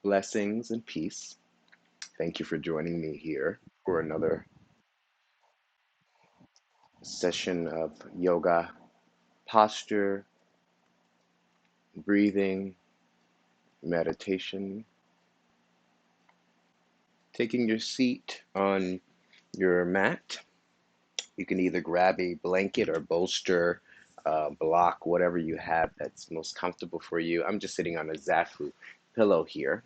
Blessings and peace. Thank you for joining me here for another session of yoga, posture, breathing, meditation. Taking your seat on your mat. You can either grab a blanket or bolster, block, whatever you have that's most comfortable for you. I'm just sitting on a Zafu pillow here,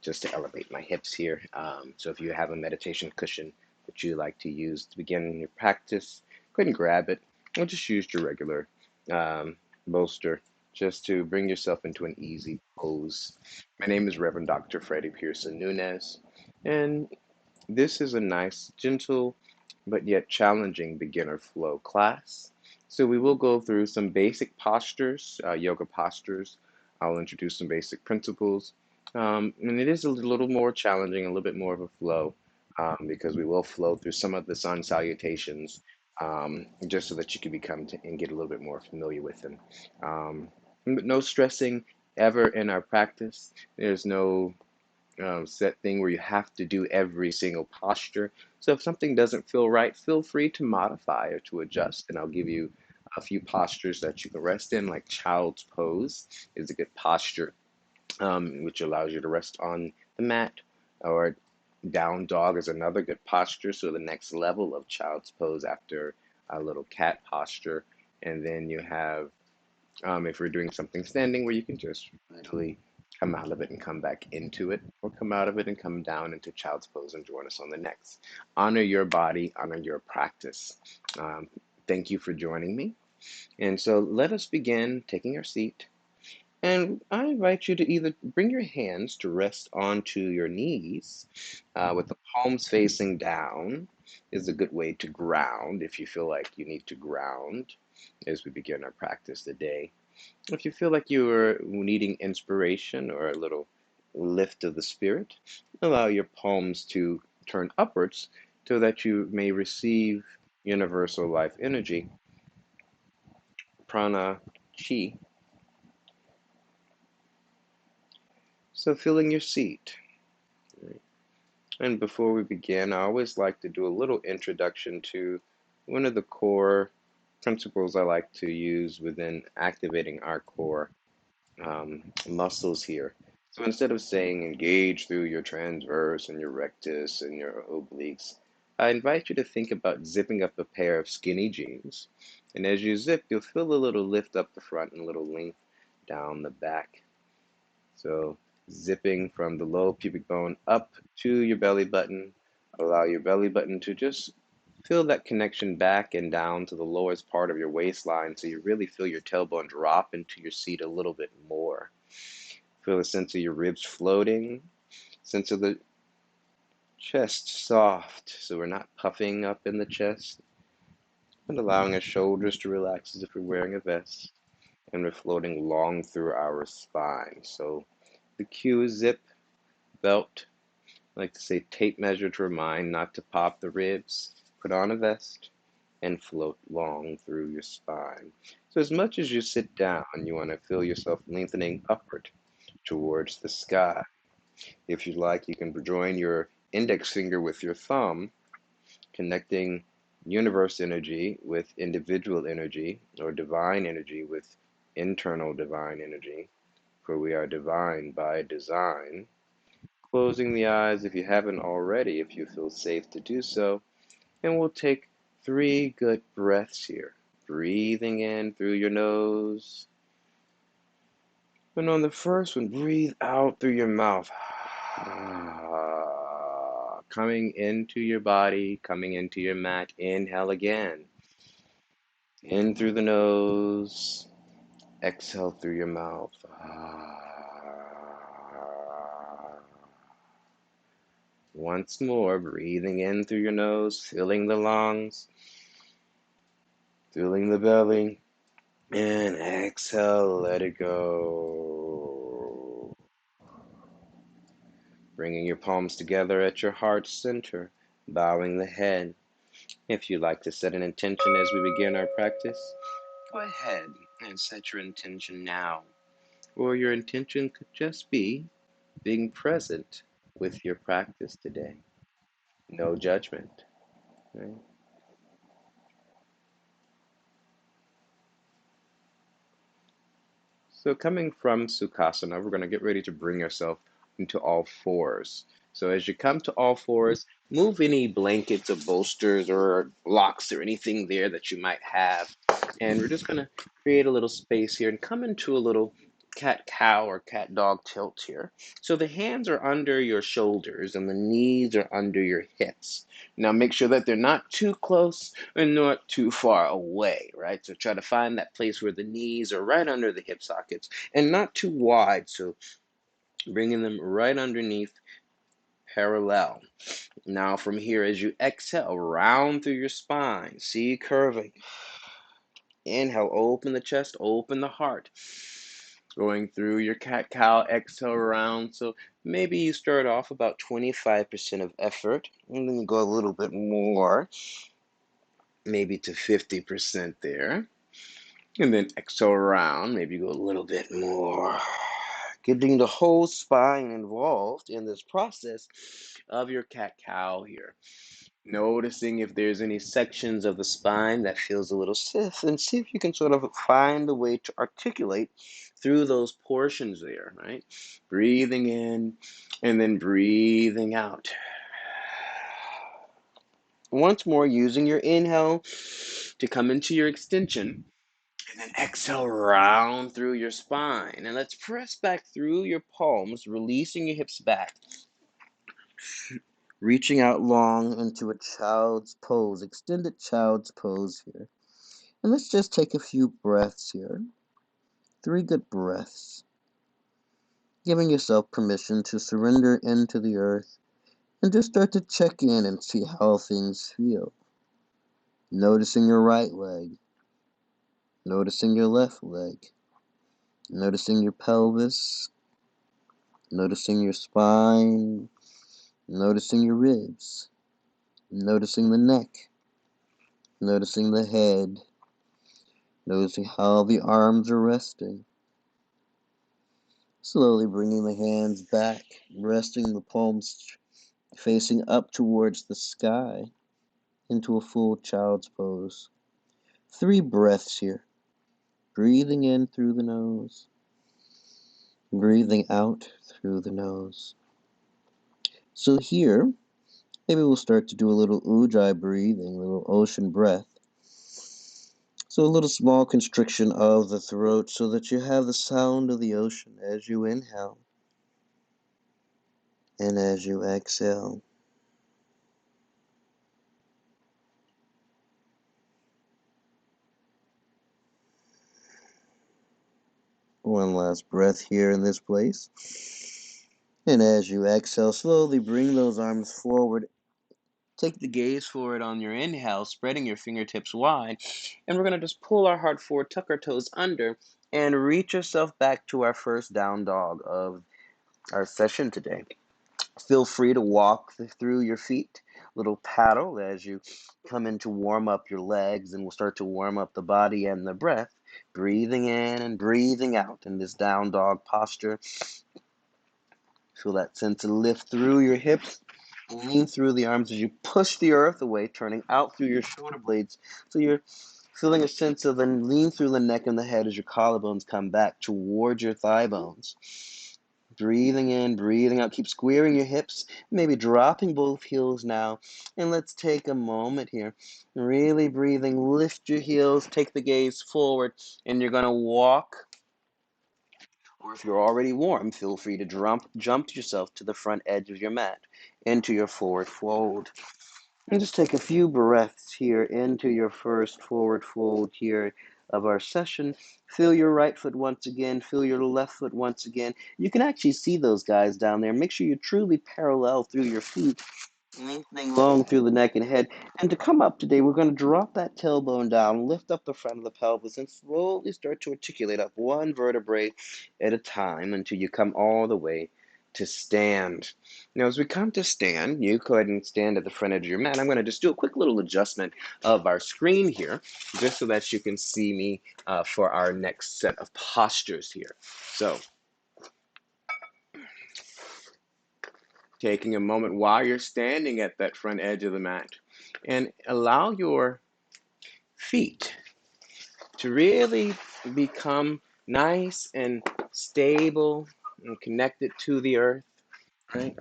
just to elevate my hips here. So if you have a meditation cushion that you like to use to begin your practice, go ahead and grab it, or just use your regular bolster just to bring yourself into an easy pose. My name is Reverend Dr. Freddie Pearson-Nunez, and this is a nice, gentle, but yet challenging beginner flow class. So we will go through some basic postures, yoga postures. I'll introduce some basic principles. And it is a little more challenging, a little bit more of a flow, because we will flow through some of the sun salutations, just so that you can become and get a little bit more familiar with them. But no stressing ever in our practice. There's no set thing where you have to do every single posture. So if something doesn't feel right, feel free to modify or to adjust. And I'll give you a few postures that you can rest in, like child's pose is a good posture, which allows you to rest on the mat, or down dog is another good posture. So the next level of child's pose after a little cat posture. And then you have if we're doing something standing where you can just literally come out of it and come back into it, or come out of it and come down into child's pose and join us on the next. Honor your body, honor your practice. Um, Thank you for joining me. And so let us begin taking our seat. And I invite you to either bring your hands to rest onto your knees with the palms facing down is a good way to ground if you feel like you need to ground as we begin our practice today. If you feel like you are needing inspiration or a little lift of the spirit, allow your palms to turn upwards so that you may receive universal life energy, prana, chi. So filling your seat. And before we begin, I always like to do a little introduction to one of the core principles I like to use within activating our core muscles here. So instead of saying engage through your transverse and your rectus and your obliques, I invite you to think about zipping up a pair of skinny jeans. And as you zip, you'll feel a little lift up the front and a little length down the back. So zipping from the low pubic bone up to your belly button, allow your belly button to just feel that connection back and down to the lowest part of your waistline so you really feel your tailbone drop into your seat a little bit more. Feel a sense of your ribs floating, sense of the chest soft so we're not puffing up in the chest, and allowing our shoulders to relax as if we're wearing a vest, and we're floating long through our spine. So the cue is zip, belt, I like to say tape measure to remind not to pop the ribs, put on a vest, and float long through your spine. So as much as you sit down, you want to feel yourself lengthening upward towards the sky. If you like, you can join your index finger with your thumb, connecting universe energy with individual energy, or divine energy with internal divine energy, for we are divine by design. Closing the eyes if you haven't already, if you feel safe to do so, and we'll take 3 good breaths here. Breathing in through your nose, and on the first one, breathe out through your mouth. Coming into your body, coming into your mat. Inhale again. In through the nose. Exhale through your mouth. Once more, breathing in through your nose, filling the lungs, filling the belly. And exhale, let it go. Bringing your palms together at your heart center, bowing the head. If you'd like to set an intention as we begin our practice, go ahead and set your intention now. Or your intention could just be being present with your practice today. No judgment, right? So coming from Sukhasana, we're going to get ready to bring yourself into all fours. So as you come to all fours, move any blankets or bolsters or blocks or anything there that you might have. And we're just going to create a little space here and come into a little cat-cow or cat-dog tilt here. So the hands are under your shoulders and the knees are under your hips. Now make sure that they're not too close and not too far away, right? So try to find that place where the knees are right under the hip sockets and not too wide. So bringing them right underneath, parallel. Now from here, as you exhale, round through your spine, see curving. Inhale, open the chest, open the heart. Going through your cat-cow, exhale round. So maybe you start off about 25% of effort, and then you go a little bit more, maybe to 50% there. And then exhale around, maybe go a little bit more. Getting the whole spine involved in this process of your cat-cow here. Noticing if there's any sections of the spine that feels a little stiff, and see if you can sort of find the way to articulate through those portions there, right? Breathing in and then breathing out. Once more, using your inhale to come into your extension. And then exhale round through your spine. And let's press back through your palms, releasing your hips back. Reaching out long into a child's pose, extended child's pose here. And let's just take a few breaths here. 3 good breaths. Giving yourself permission to surrender into the earth and just start to check in and see how things feel. Noticing your right leg. Noticing your left leg. Noticing your pelvis. Noticing your spine. Noticing your ribs, noticing the neck, noticing the head, noticing how the arms are resting. Slowly bringing the hands back, resting the palms facing up towards the sky into a full child's pose. 3 breaths here. Breathing in through the nose, breathing out through the nose. So here, maybe we'll start to do a little ujjayi breathing, a little ocean breath. So a little small constriction of the throat so that you have the sound of the ocean as you inhale and as you exhale. One last breath here in this place. And as you exhale, slowly bring those arms forward. Take the gaze forward on your inhale, spreading your fingertips wide. And we're going to just pull our heart forward, tuck our toes under, and reach yourself back to our first down dog of our session today. Feel free to walk through your feet, little paddle as you come in to warm up your legs, and we'll start to warm up the body and the breath, breathing in and breathing out in this down dog posture. Feel that sense of lift through your hips, lean through the arms as you push the earth away, turning out through your shoulder blades. So you're feeling a sense of a lean through the neck and the head as your collarbones come back towards your thigh bones. Breathing in, breathing out. Keep squaring your hips, maybe dropping both heels now. And let's take a moment here. Really breathing, lift your heels, take the gaze forward, and you're going to walk. Or if you're already warm, feel free to jump yourself to the front edge of your mat into your forward fold. And just take a few breaths here into your first forward fold here of our session. Feel your right foot once again. Feel your left foot once again. You can actually see those guys down there. Make sure you truly parallel through your feet, lengthening long through the neck and head. And to come up today, we're going to drop that tailbone down, lift up the front of the pelvis, and slowly start to articulate up one vertebrae at a time until you come all the way to stand. Now, as we come to stand, you go ahead and stand at the front edge of your mat. I'm going to just do a quick little adjustment of our screen here, just so that you can see me for our next set of postures here. So, Taking a moment while you're standing at that front edge of the mat and allow your feet to really become nice and stable and connected to the earth, right?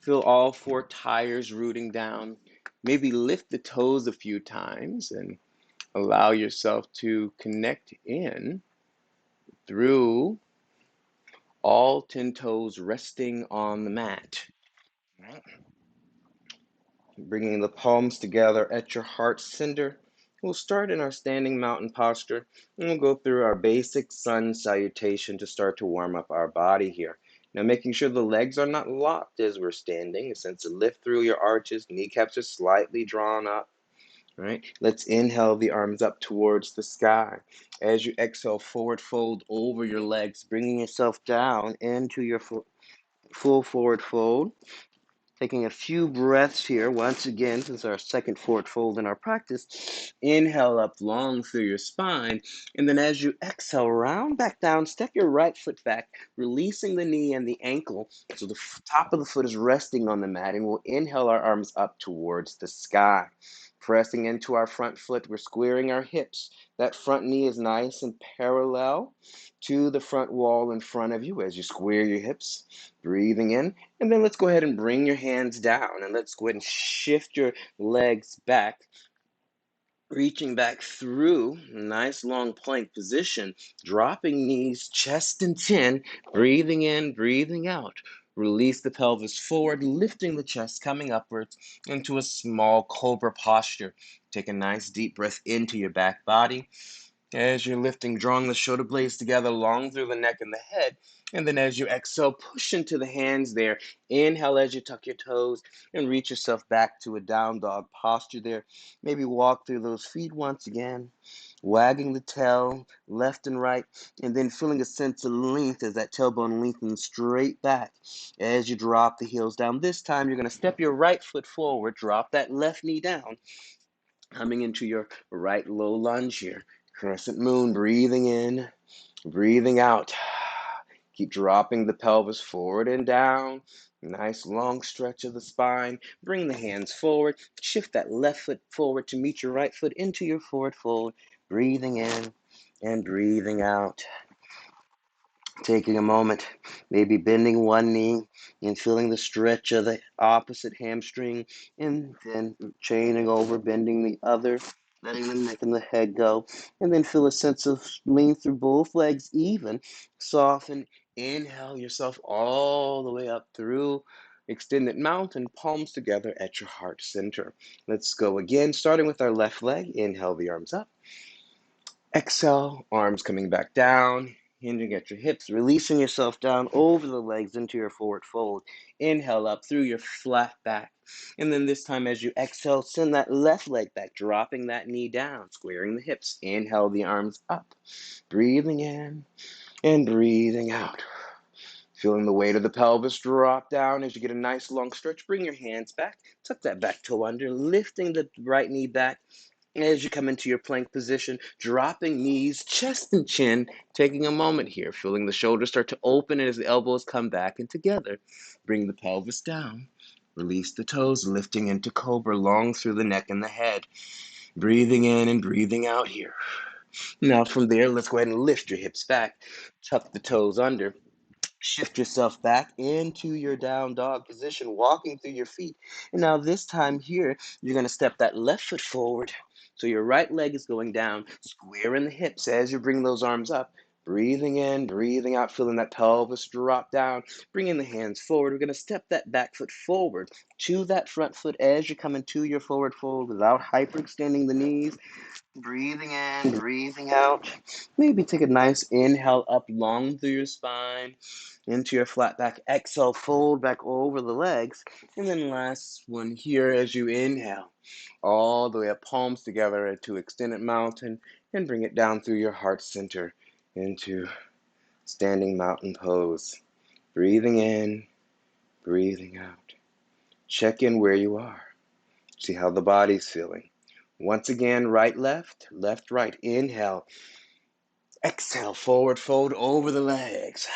Feel all four tires rooting down. Maybe lift the toes a few times and allow yourself to connect in through all 10 toes resting on the mat. Bringing the palms together at your heart center. We'll start in our standing mountain posture and we'll go through our basic sun salutation to start to warm up our body here. Now, making sure the legs are not locked as we're standing, a sense of lift through your arches, kneecaps are slightly drawn up. Right? Let's inhale the arms up towards the sky. As you exhale, forward fold over your legs, bringing yourself down into your full forward fold. Taking a few breaths here, once again, since our second forward fold in our practice. Inhale up long through your spine. And then as you exhale, round back down, step your right foot back, releasing the knee and the ankle. So the top of the foot is resting on the mat. And we'll inhale our arms up towards the sky. Pressing into our front foot, we're squaring our hips. That front knee is nice and parallel to the front wall in front of you as you square your hips. Breathing in. And then let's go ahead and bring your hands down and let's go ahead and shift your legs back, reaching back through nice long plank position, dropping knees, chest and chin, breathing in, breathing out. Release the pelvis forward, lifting the chest, coming upwards into a small cobra posture. Take a nice deep breath into your back body. As you're lifting, drawing the shoulder blades together long through the neck and the head. And then as you exhale, push into the hands there. Inhale as you tuck your toes and reach yourself back to a down dog posture there. Maybe walk through those feet once again, wagging the tail left and right, and then feeling a sense of length as that tailbone lengthens straight back. As you drop the heels down, this time you're going to step your right foot forward, drop that left knee down, coming into your right low lunge here. Crescent moon, breathing in, breathing out. Keep dropping the pelvis forward and down. Nice long stretch of the spine. Bring the hands forward. Shift that left foot forward to meet your right foot into your forward fold. Breathing in and breathing out. Taking a moment, maybe bending one knee and feeling the stretch of the opposite hamstring, and then chaining over, bending the other, letting the neck and the head go, and then feel a sense of lean through both legs even, soften, inhale yourself all the way up through extended mountain, palms together at your heart center. Let's go again, starting with our left leg. Inhale the arms up. Exhale, arms coming back down, hinging at your hips, releasing yourself down over the legs into your forward fold. Inhale up through your flat back. And then this time as you exhale, send that left leg back, dropping that knee down, squaring the hips. Inhale the arms up, breathing in and breathing out. Feeling the weight of the pelvis drop down as you get a nice long stretch. Bring your hands back, tuck that back toe under, lifting the right knee back. As you come into your plank position, dropping knees, chest and chin, taking a moment here, feeling the shoulders start to open as the elbows come back and together. Bring the pelvis down. Release the toes, lifting into cobra long through the neck and the head. Breathing in and breathing out here. Now from there, let's go ahead and lift your hips back. Tuck the toes under. Shift yourself back into your down dog position, walking through your feet. And now this time here, you're going to step that left foot forward. So your right leg is going down, squaring the hips as you bring those arms up. Breathing in, breathing out, feeling that pelvis drop down. Bringing the hands forward. We're going to step that back foot forward to that front foot as you come into your forward fold without hyperextending the knees. Breathing in, breathing out. Maybe take a nice inhale up long through your spine into your flat back. Exhale, fold back over the legs. And then last one here as you inhale, all the way up, palms together into extended mountain, and bring it down through your heart center into standing mountain pose. Breathing in, breathing out. Check in where you are. See how the body's feeling. Once again, right, left, right. Inhale. Exhale, forward fold over the legs.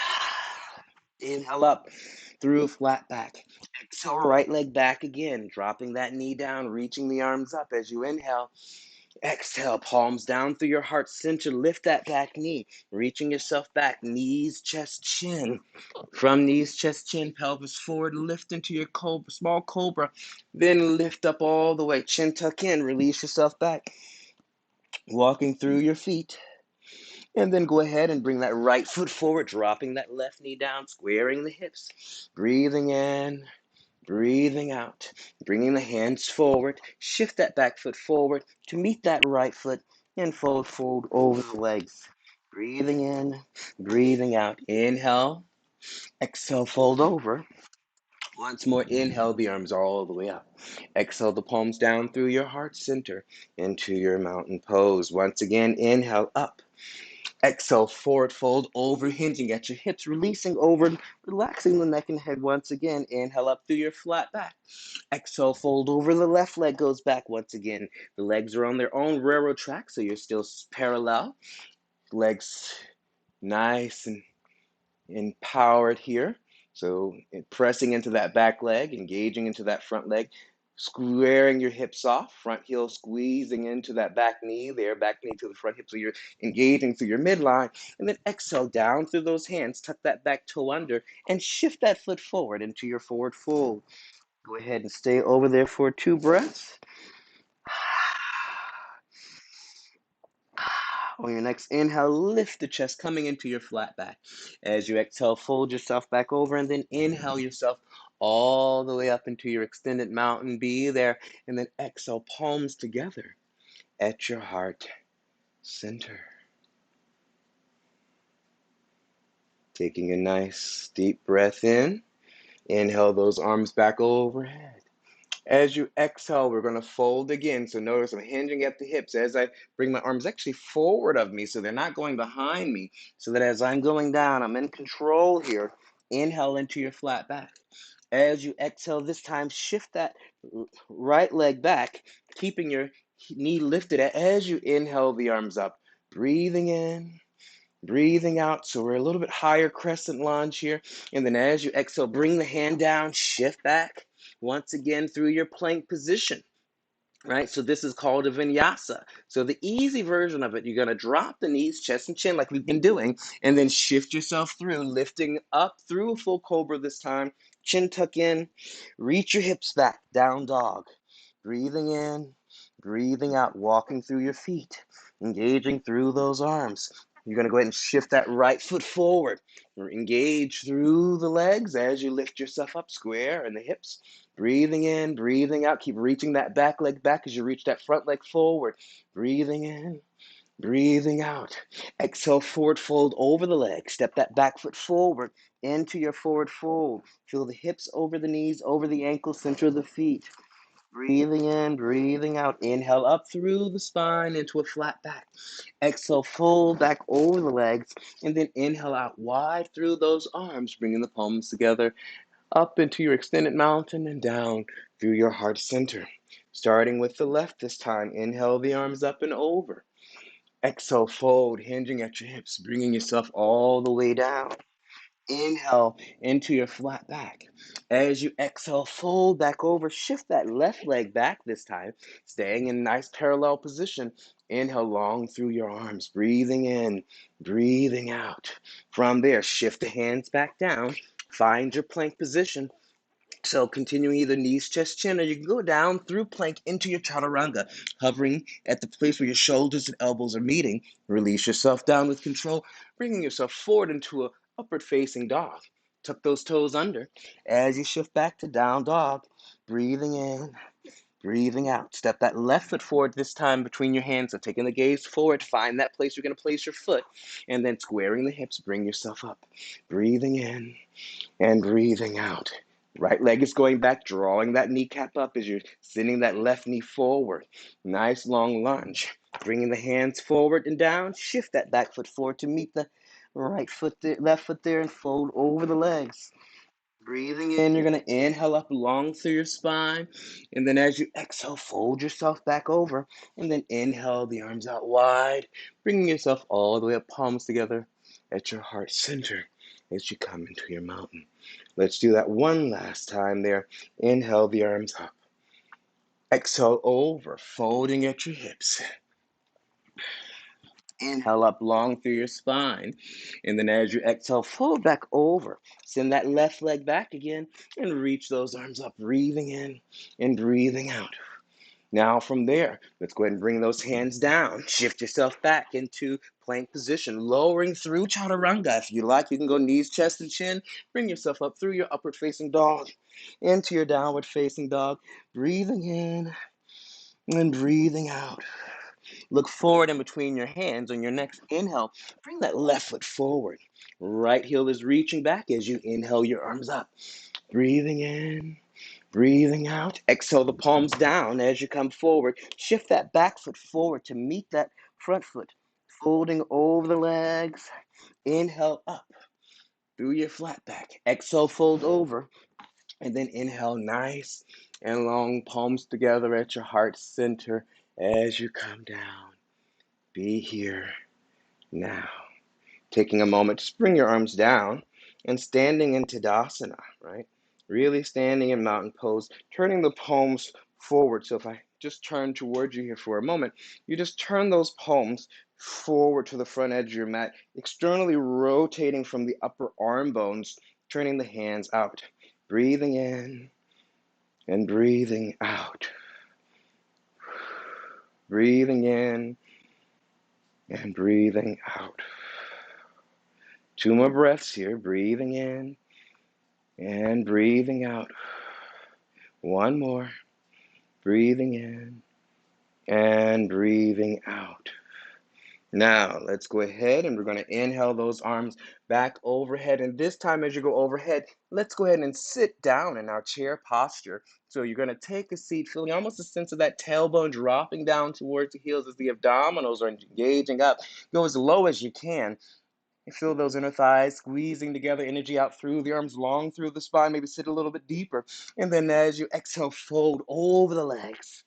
Inhale up through flat back. Exhale, right leg back again, dropping that knee down, reaching the arms up as you inhale. Exhale, palms down through your heart center. Lift that back knee, reaching yourself back. Knees, chest, chin. From knees, chest, chin, pelvis forward. Lift into your cobra, small cobra. Then lift up all the way. Chin tuck in. Release yourself back. Walking through your feet. And then go ahead and bring that right foot forward, dropping that left knee down, squaring the hips. Breathing in. Breathing out, bringing the hands forward, shift that back foot forward to meet that right foot and fold over the legs. Breathing in, breathing out. Inhale, exhale, fold over. Once more, inhale, the arms all the way up. Exhale, the palms down through your heart center into your mountain pose. Once again, inhale, up. Exhale, forward fold over, hinging at your hips, releasing over, relaxing the neck and head once again. Inhale up through your flat back. Exhale, fold over, the left leg goes back once again. The legs are on their own railroad track, so you're still parallel. Legs nice and empowered here. So pressing into that back leg, engaging into that front leg, squaring your hips off, front heel squeezing into that back knee there, back knee to the front hip. So you're engaging through your midline. And then exhale down through those hands, tuck that back toe under, and shift that foot forward into your forward fold. Go ahead and stay over there for 2 breaths. On your next inhale, lift the chest coming into your flat back. As you exhale, fold yourself back over and then inhale yourself all the way up into your extended mountain. Be there. And then exhale, palms together at your heart center. Taking a nice deep breath in. Inhale those arms back overhead. As you exhale, we're going to fold again. So notice I'm hinging at the hips as I bring my arms actually forward of me so they're not going behind me. So that as I'm going down, I'm in control here. Inhale into your flat back. As you exhale this time, shift that right leg back, keeping your knee lifted as you inhale the arms up. Breathing in. Breathing out, so we're a little bit higher crescent lunge here. And then as you exhale, bring the hand down, shift back once again through your plank position. Right, so this is called a vinyasa. So the easy version of it, you're going to drop the knees, chest and chin like we've been doing, and then shift yourself through, lifting up through a full cobra this time. Chin tuck in, reach your hips back, down dog. Breathing in, breathing out, walking through your feet, engaging through those arms. You're going to go ahead and shift that right foot forward. Engage through the legs as you lift yourself up, square in the hips. Breathing in, breathing out. Keep reaching that back leg back as you reach that front leg forward. Breathing in, breathing out. Exhale, forward fold over the leg. Step that back foot forward into your forward fold. Feel the hips over the knees, over the ankles, center of the feet. Breathing in, breathing out. Inhale up through the spine into a flat back. Exhale, fold back over the legs. And then inhale out wide through those arms, bringing the palms together up into your extended mountain and down through your heart center. Starting with the left this time. Inhale the arms up and over. Exhale, fold, hinging at your hips, bringing yourself all the way down. Inhale into your flat back. As you exhale, fold back over. Shift that left leg back this time, staying in a nice parallel position. Inhale long through your arms, breathing in, breathing out. From there, shift the hands back down. Find your plank position. So continuing either knees, chest, chin, or you can go down through plank into your chaturanga, hovering at the place where your shoulders and elbows are meeting. Release yourself down with control, bringing yourself forward into a upward facing dog. Tuck those toes under. As you shift back to down dog, breathing in, breathing out. Step that left foot forward this time between your hands. So taking the gaze forward, find that place you're going to place your foot, and then squaring the hips, bring yourself up. Breathing in and breathing out. Right leg is going back, drawing that kneecap up as you're sending that left knee forward. Nice long lunge. Bringing the hands forward and down. Shift that back foot forward to meet the right foot there, left foot there, and fold over the legs. Breathing in, you're going to inhale up long through your spine. And then as you exhale, fold yourself back over. And then inhale the arms out wide, bringing yourself all the way up, palms together at your heart center as you come into your mountain. Let's do that one last time there. Inhale the arms up. Exhale over, folding at your hips. Inhale up long through your spine. And then as you exhale, fold back over. Send that left leg back again and reach those arms up, breathing in and breathing out. Now from there, let's go ahead and bring those hands down. Shift yourself back into plank position, lowering through chaturanga. If you like, you can go knees, chest, and chin. Bring yourself up through your upward facing dog into your downward facing dog. Breathing in and breathing out. Look forward in between your hands. On your next inhale, bring that left foot forward. Right heel is reaching back as you inhale your arms up. Breathing in, breathing out. Exhale the palms down as you come forward. Shift that back foot forward to meet that front foot. Folding over the legs. Inhale up through your flat back. Exhale, fold over. And then inhale nice and long, palms together at your heart center as you come down. Be here now. Taking a moment, just bring your arms down and standing in Tadasana, right? Really standing in mountain pose, turning the palms forward. So if I just turn towards you here for a moment, you just turn those palms forward to the front edge of your mat, externally rotating from the upper arm bones, turning the hands out. Breathing in and breathing out. Breathing in and breathing out. 2 more breaths here, breathing in and breathing out. 1 more, breathing in and breathing out. Now, let's go ahead and we're going to inhale those arms back overhead. And this time as you go overhead, let's go ahead and sit down in our chair posture. So you're going to take a seat, feeling almost a sense of that tailbone dropping down towards the heels as the abdominals are engaging up. Go as low as you can. You feel those inner thighs squeezing together, energy out through the arms, long through the spine, maybe sit a little bit deeper. And then as you exhale, fold over the legs.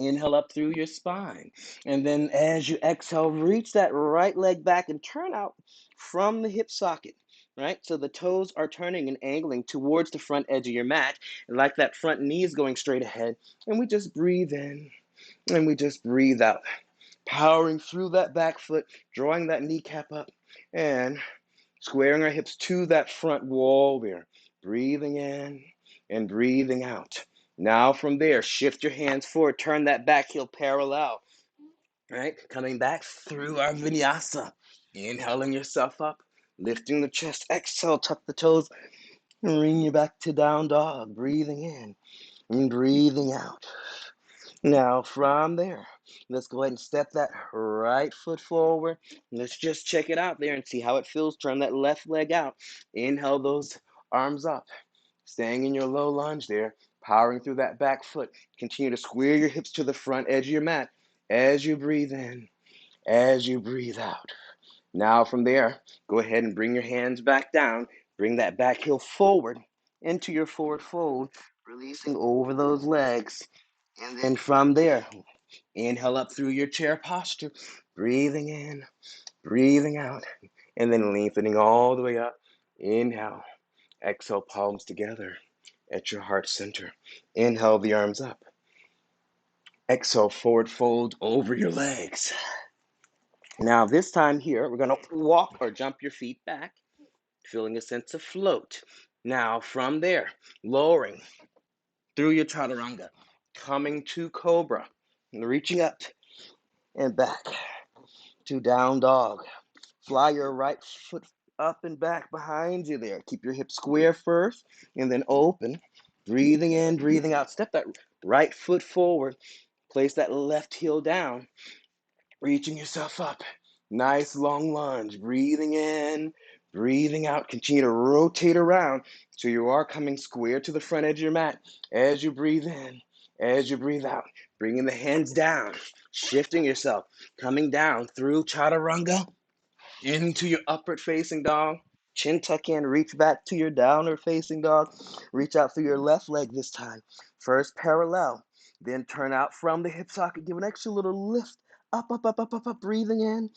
Inhale up through your spine. And then as you exhale, reach that right leg back and turn out from the hip socket, right? So the toes are turning and angling towards the front edge of your mat, like that front knee is going straight ahead. And we just breathe in and we just breathe out, powering through that back foot, drawing that kneecap up and squaring our hips to that front wall there. Breathing in and breathing out. Now from there, shift your hands forward, turn that back heel parallel, right? Coming back through our vinyasa. Inhaling yourself up, lifting the chest, exhale, tuck the toes, and bring you back to down dog. Breathing in and breathing out. Now from there, let's go ahead and step that right foot forward. Let's just check it out there and see how it feels. Turn that left leg out. Inhale those arms up. Staying in your low lunge there, powering through that back foot. Continue to square your hips to the front edge of your mat as you breathe in, as you breathe out. Now from there, go ahead and bring your hands back down. Bring that back heel forward into your forward fold, releasing over those legs. And then from there, inhale up through your chair posture, breathing in, breathing out, and then lengthening all the way up. Inhale, exhale, palms together at your heart center. Inhale the arms up. Exhale, forward fold over your legs. Now this time here, we're going to walk or jump your feet back, feeling a sense of float. Now from there, lowering through your chaturanga, coming to cobra, reaching up and back to down dog. Fly your right foot up and back behind you there. Keep your hips square first and then open. Breathing in, breathing out. Step that right foot forward. Place that left heel down. Reaching yourself up. Nice long lunge. Breathing in, breathing out. Continue to rotate around so you are coming square to the front edge of your mat as you breathe in, as you breathe out. Bringing the hands down, shifting yourself, coming down through chaturanga into your upward facing dog. Chin tuck in, reach back to your downward facing dog. Reach out through your left leg this time. First parallel, then turn out from the hip socket. Give an extra little lift. Up, up, up, up, up, up. Breathing in,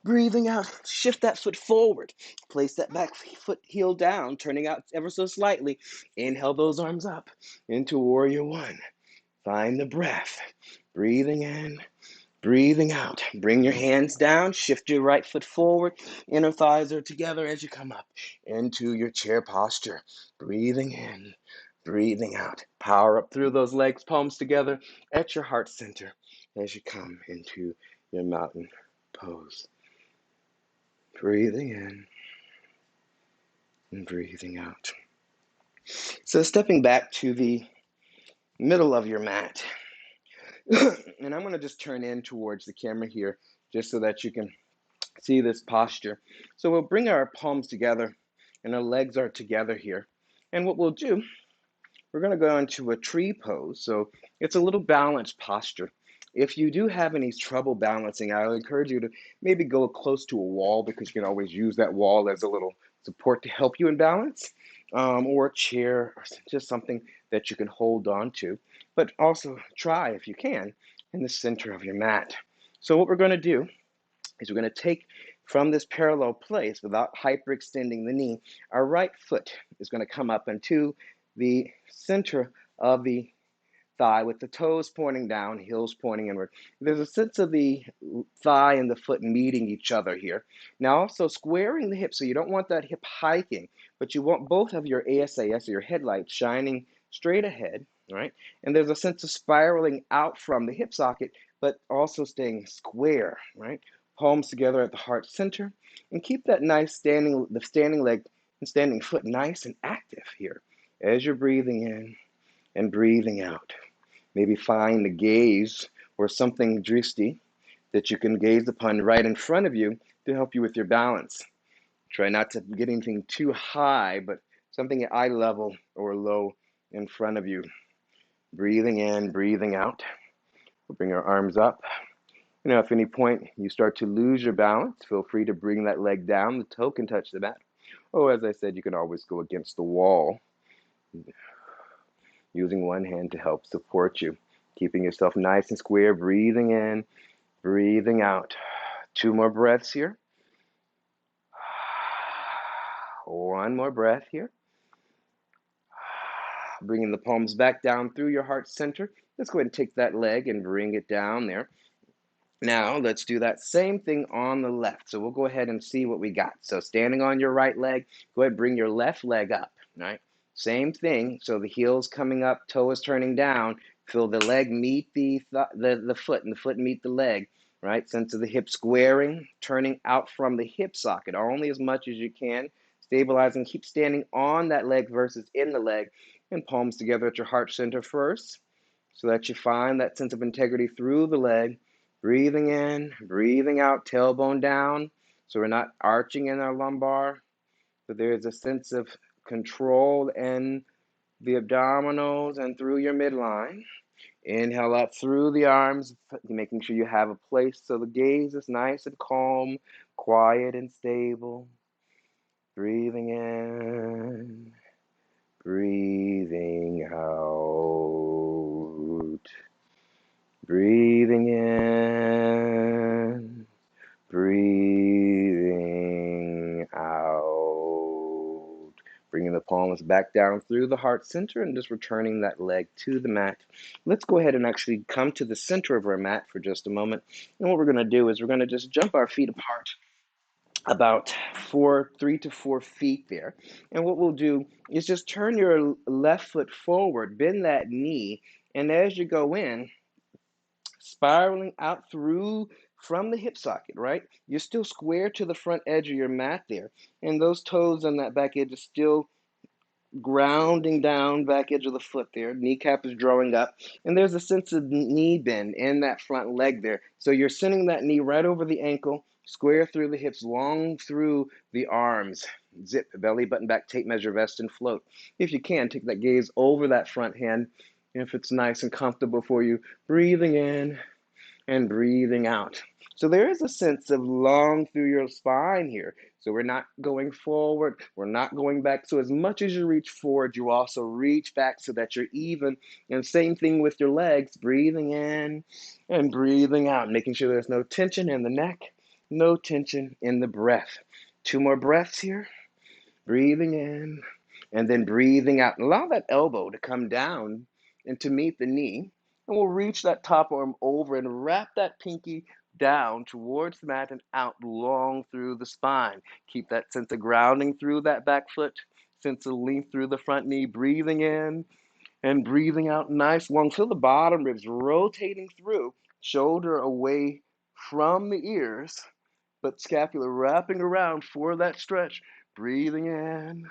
breathing out. Shift that foot forward. Place that back foot heel down, turning out ever so slightly. Inhale those arms up into warrior one. Find the breath. Breathing in, breathing out. Bring your hands down. Shift your right foot forward. Inner thighs are together as you come up into your chair posture. Breathing in, breathing out. Power up through those legs, palms together at your heart center as you come into your mountain pose. Breathing in and breathing out. So stepping back to the middle of your mat. And I'm going to just turn in towards the camera here just so that you can see this posture. So we'll bring our palms together and our legs are together here. And what we'll do, we're going to go into a tree pose. So it's a little balanced posture. If you do have any trouble balancing, I would encourage you to maybe go close to a wall because you can always use that wall as a little support to help you in balance, or a chair, or just something that you can hold on to. But also try, if you can, in the center of your mat. So what we're going to do is we're going to take from this parallel place without hyperextending the knee. Our right foot is going to come up into the center of the thigh with the toes pointing down, heels pointing inward. There's a sense of the thigh and the foot meeting each other here. Now also squaring the hips, so you don't want that hip hiking, but you want both of your ASAS or your headlights shining straight ahead, right? And there's a sense of spiraling out from the hip socket, but also staying square, right? Palms together at the heart center, and keep that nice the standing leg and standing foot nice and active here as you're breathing in and breathing out. Maybe find a gaze or something dristy that you can gaze upon right in front of you to help you with your balance. Try not to get anything too high, but something at eye level or low in front of you. Breathing in, breathing out. We'll bring our arms up. You know, if at any point you start to lose your balance, feel free to bring that leg down. The toe can touch the mat. Oh, as I said, you can always go against the wall, using one hand to help support you. Keeping yourself nice and square, breathing in, breathing out. 2 more breaths here. 1 more breath here. Bringing the palms back down through your heart center. Let's go ahead and take that leg and bring it down there. Now, let's do that same thing on the left. So we'll go ahead and see what we got. So standing on your right leg, go ahead and bring your left leg up, right? Same thing. So the heel's coming up, toe is turning down. Feel the leg meet the foot, and the foot meet the leg, right? Sense of the hip squaring, turning out from the hip socket, only as much as you can. Stabilizing, keep standing on that leg versus in the leg, and palms together at your heart center first, so that you find that sense of integrity through the leg. Breathing in, breathing out, tailbone down, so we're not arching in our lumbar, but there's a sense of control in the abdominals and through your midline. Inhale up through the arms, making sure you have a place so the gaze is nice and calm, quiet and stable. Breathing in, breathing out. Breathing in, breathing out. Bringing the palms back down through the heart center and just returning that leg to the mat. Let's go ahead and actually come to the center of our mat for just a moment. And what we're going to do is we're going to just jump our feet apart about 3 to 4 feet there. And what we'll do is just turn your left foot forward, bend that knee, and as you go in, spiraling out through from the hip socket, right? You're still square to the front edge of your mat there. And those toes on that back edge are still grounding down back edge of the foot there. Kneecap is drawing up. And there's a sense of knee bend in that front leg there. So you're sending that knee right over the ankle, square through the hips, long through the arms. Zip, belly button back, tape measure, vest, and float. If you can, take that gaze over that front hand. If it's nice and comfortable for you, breathing in and breathing out. So there is a sense of long through your spine here. So we're not going forward, we're not going back. So as much as you reach forward, you also reach back so that you're even. And same thing with your legs, breathing in and breathing out, making sure there's no tension in the neck, no tension in the breath. Two more breaths here. Breathing in and then breathing out. And allow that elbow to come down and to meet the knee. And we'll reach that top arm over and wrap that pinky down towards the mat and out long through the spine. Keep that sense of grounding through that back foot, sense of length through the front knee. Breathing in and breathing out nice long. Feel the bottom ribs rotating through, shoulder away from the ears, but scapula wrapping around for that stretch. Breathing in,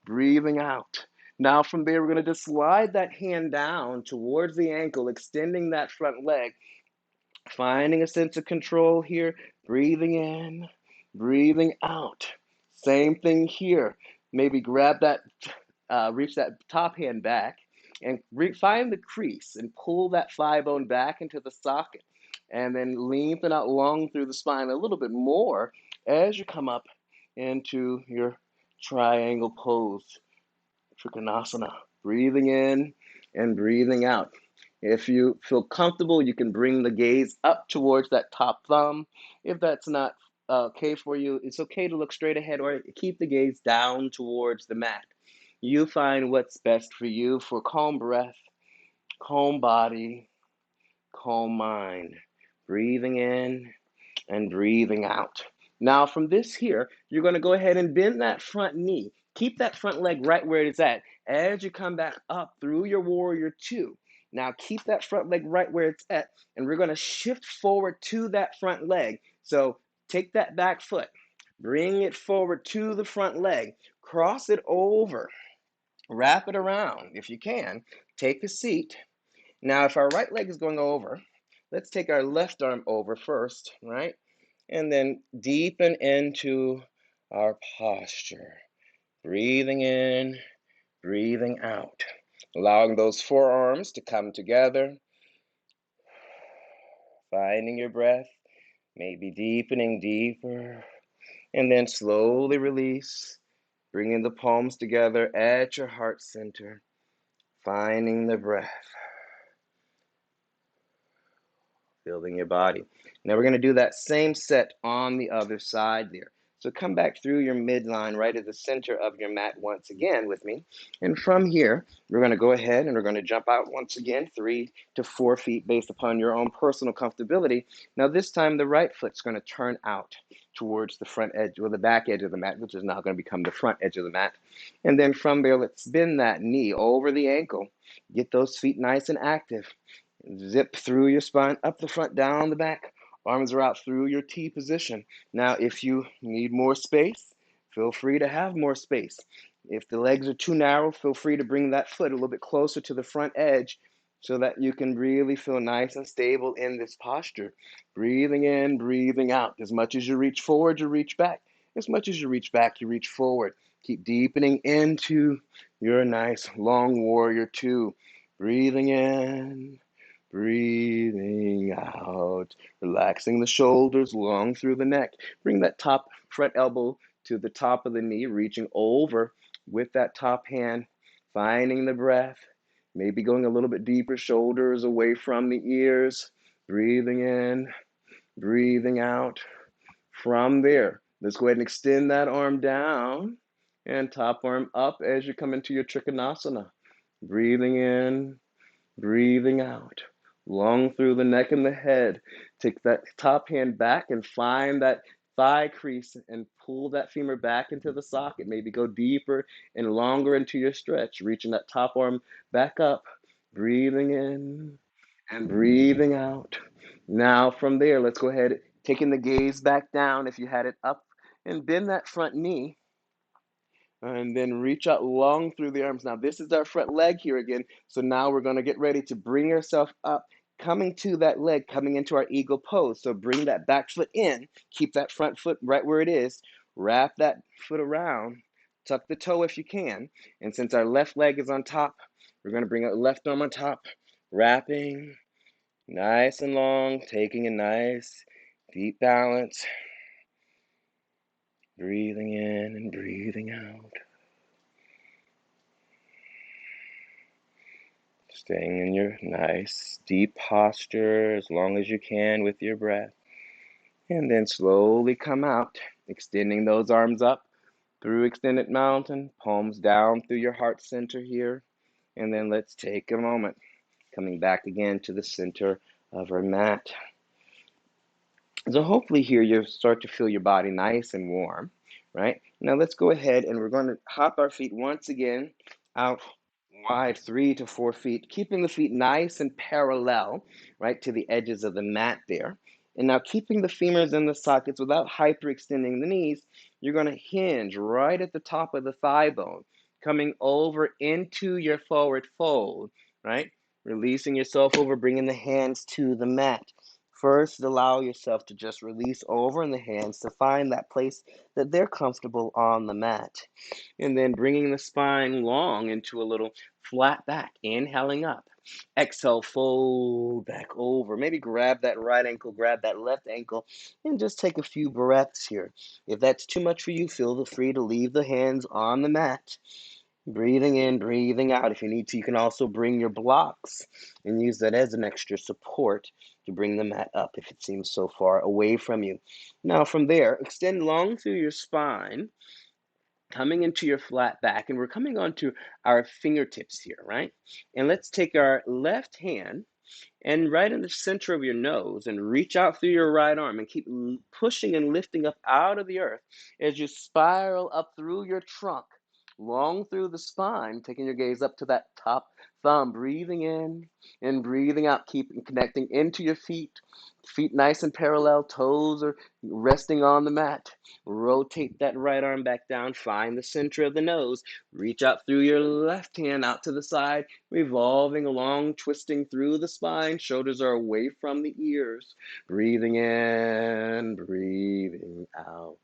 breathing out. Now from there, we're going to just slide that hand down towards the ankle, extending that front leg, finding a sense of control here. Breathing in, breathing out. Same thing here. Maybe grab that, reach that top hand back and find the crease and pull that thigh bone back into the socket. And then lengthen out long through the spine a little bit more as you come up into your triangle pose, Trikonasana. Breathing in and breathing out. If you feel comfortable, you can bring the gaze up towards that top thumb. If that's not okay for you, it's okay to look straight ahead or keep the gaze down towards the mat. You find what's best for you for calm breath, calm body, calm mind. Breathing in and breathing out. Now from this here, you're going to go ahead and bend that front knee. Keep that front leg right where it's at as you come back up through your warrior two. Now keep that front leg right where it's at, and we're going to shift forward to that front leg. So take that back foot, bring it forward to the front leg, cross it over, wrap it around if you can, take a seat. Now if our right leg is going over, let's take our left arm over first, right? And then deepen into our posture. Breathing in, breathing out. Allowing those forearms to come together. Finding your breath, maybe deepening deeper. And then slowly release, bringing the palms together at your heart center. Finding the breath. Building your body. Now we're going to do that same set on the other side there. So come back through your midline right at the center of your mat once again with me. And from here, we're going to go ahead and we're going to jump out once again, 3 to 4 feet based upon your own personal comfortability. Now this time the right foot's going to turn out towards the front edge or the back edge of the mat, which is now going to become the front edge of the mat. And then from there, let's bend that knee over the ankle. Get those feet nice and active. Zip through your spine, up the front, down the back. Arms are out through your T position. Now, if you need more space, feel free to have more space. If the legs are too narrow, feel free to bring that foot a little bit closer to the front edge so that you can really feel nice and stable in this posture. Breathing in, breathing out. As much as you reach forward, you reach back. As much as you reach back, you reach forward. Keep deepening into your nice long warrior two. Breathing in, breathing out, relaxing the shoulders long through the neck. Bring that top front elbow to the top of the knee, reaching over with that top hand, finding the breath, maybe going a little bit deeper, shoulders away from the ears, breathing in, breathing out. From there, let's go ahead and extend that arm down and top arm up as you come into your Trikonasana. Breathing in, breathing out, long through the neck and the head. Take that top hand back and find that thigh crease and pull that femur back into the socket. Maybe go deeper and longer into your stretch, reaching that top arm back up, breathing in and breathing out. Now from there, let's go ahead, taking the gaze back down if you had it up, and bend that front knee and then reach out long through the arms. Now, this is our front leg here again. So now we're going to get ready to bring ourselves up, coming to that leg, coming into our eagle pose. So bring that back foot in, keep that front foot right where it is, wrap that foot around, tuck the toe if you can. And since our left leg is on top, we're going to bring our left arm on top, wrapping nice and long, taking a nice Deep balance. Breathing in and breathing out. Staying in your nice deep posture as long as you can with your breath. And then slowly come out, extending those arms up through extended mountain, palms down through your heart center here. And then let's take a moment, coming back again to the center of our mat. So hopefully here you start to feel your body nice and warm, right? Now let's go ahead and we're going to hop our feet once again out wide, 3 to 4 feet, keeping the feet nice and parallel, right, to the edges of the mat there. And now keeping the femurs in the sockets without hyperextending the knees, you're going to hinge right at the top of the thigh bone, coming over into your forward fold, right? Releasing yourself over, bringing the hands to the mat. First, allow yourself to just release over in the hands to find that place that they're comfortable on the mat. And then bringing the spine long into a little flat back, inhaling up. Exhale, fold back over. Maybe grab that right ankle, grab that left ankle, and just take a few breaths here. If that's too much for you, feel free to leave the hands on the mat. Breathing in, breathing out. If you need to, you can also bring your blocks and use that as an extra support to bring the mat up if it seems so far away from you. Now, from there, extend long through your spine, coming into your flat back, and we're coming onto our fingertips here, right? And let's take our left hand and right in the center of your nose and reach out through your right arm and keep pushing and lifting up out of the earth as you spiral up through your trunk, long through the spine, taking your gaze up to that top thumb, breathing in and breathing out, keep connecting into your feet. Feet nice and parallel, toes are resting on the mat. Rotate that right arm back down, find the center of the nose, reach out through your left hand out to the side, revolving along, twisting through the spine. Shoulders are away from the ears. Breathing in, breathing out.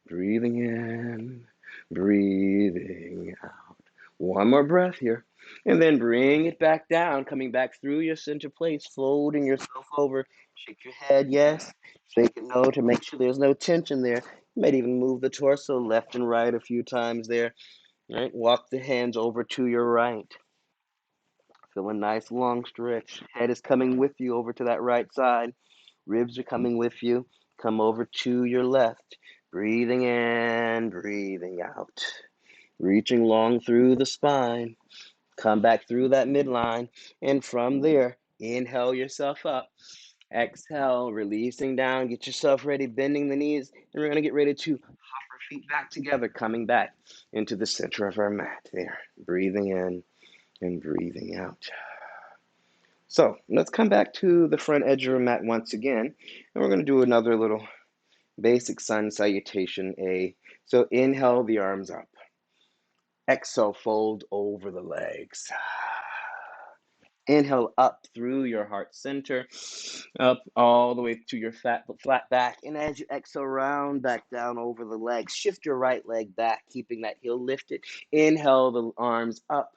Breathing in, breathing out. One more breath here. And then bring it back down, coming back through your center place, folding yourself over. Shake your head, yes. Shake it no to make sure there's no tension there. You might even move the torso left and right a few times there. Right? Walk the hands over to your right. Feel a nice long stretch. Head is coming with you over to that right side. Ribs are coming with you. Come over to your left. Breathing in, breathing out. Reaching long through the spine. Come back through that midline. And from there, inhale yourself up. Exhale, releasing down. Get yourself ready, bending the knees. And we're going to get ready to hop our feet back together, coming back into the center of our mat. There. Breathing in and breathing out. So let's come back to the front edge of our mat once again, and we're going to do another little basic sun salutation A. So inhale the arms up. Exhale, fold over the legs. Inhale up through your heart center, up all the way to your flat back. And as you exhale, round back down over the legs. Shift your right leg back, keeping that heel lifted. Inhale the arms up.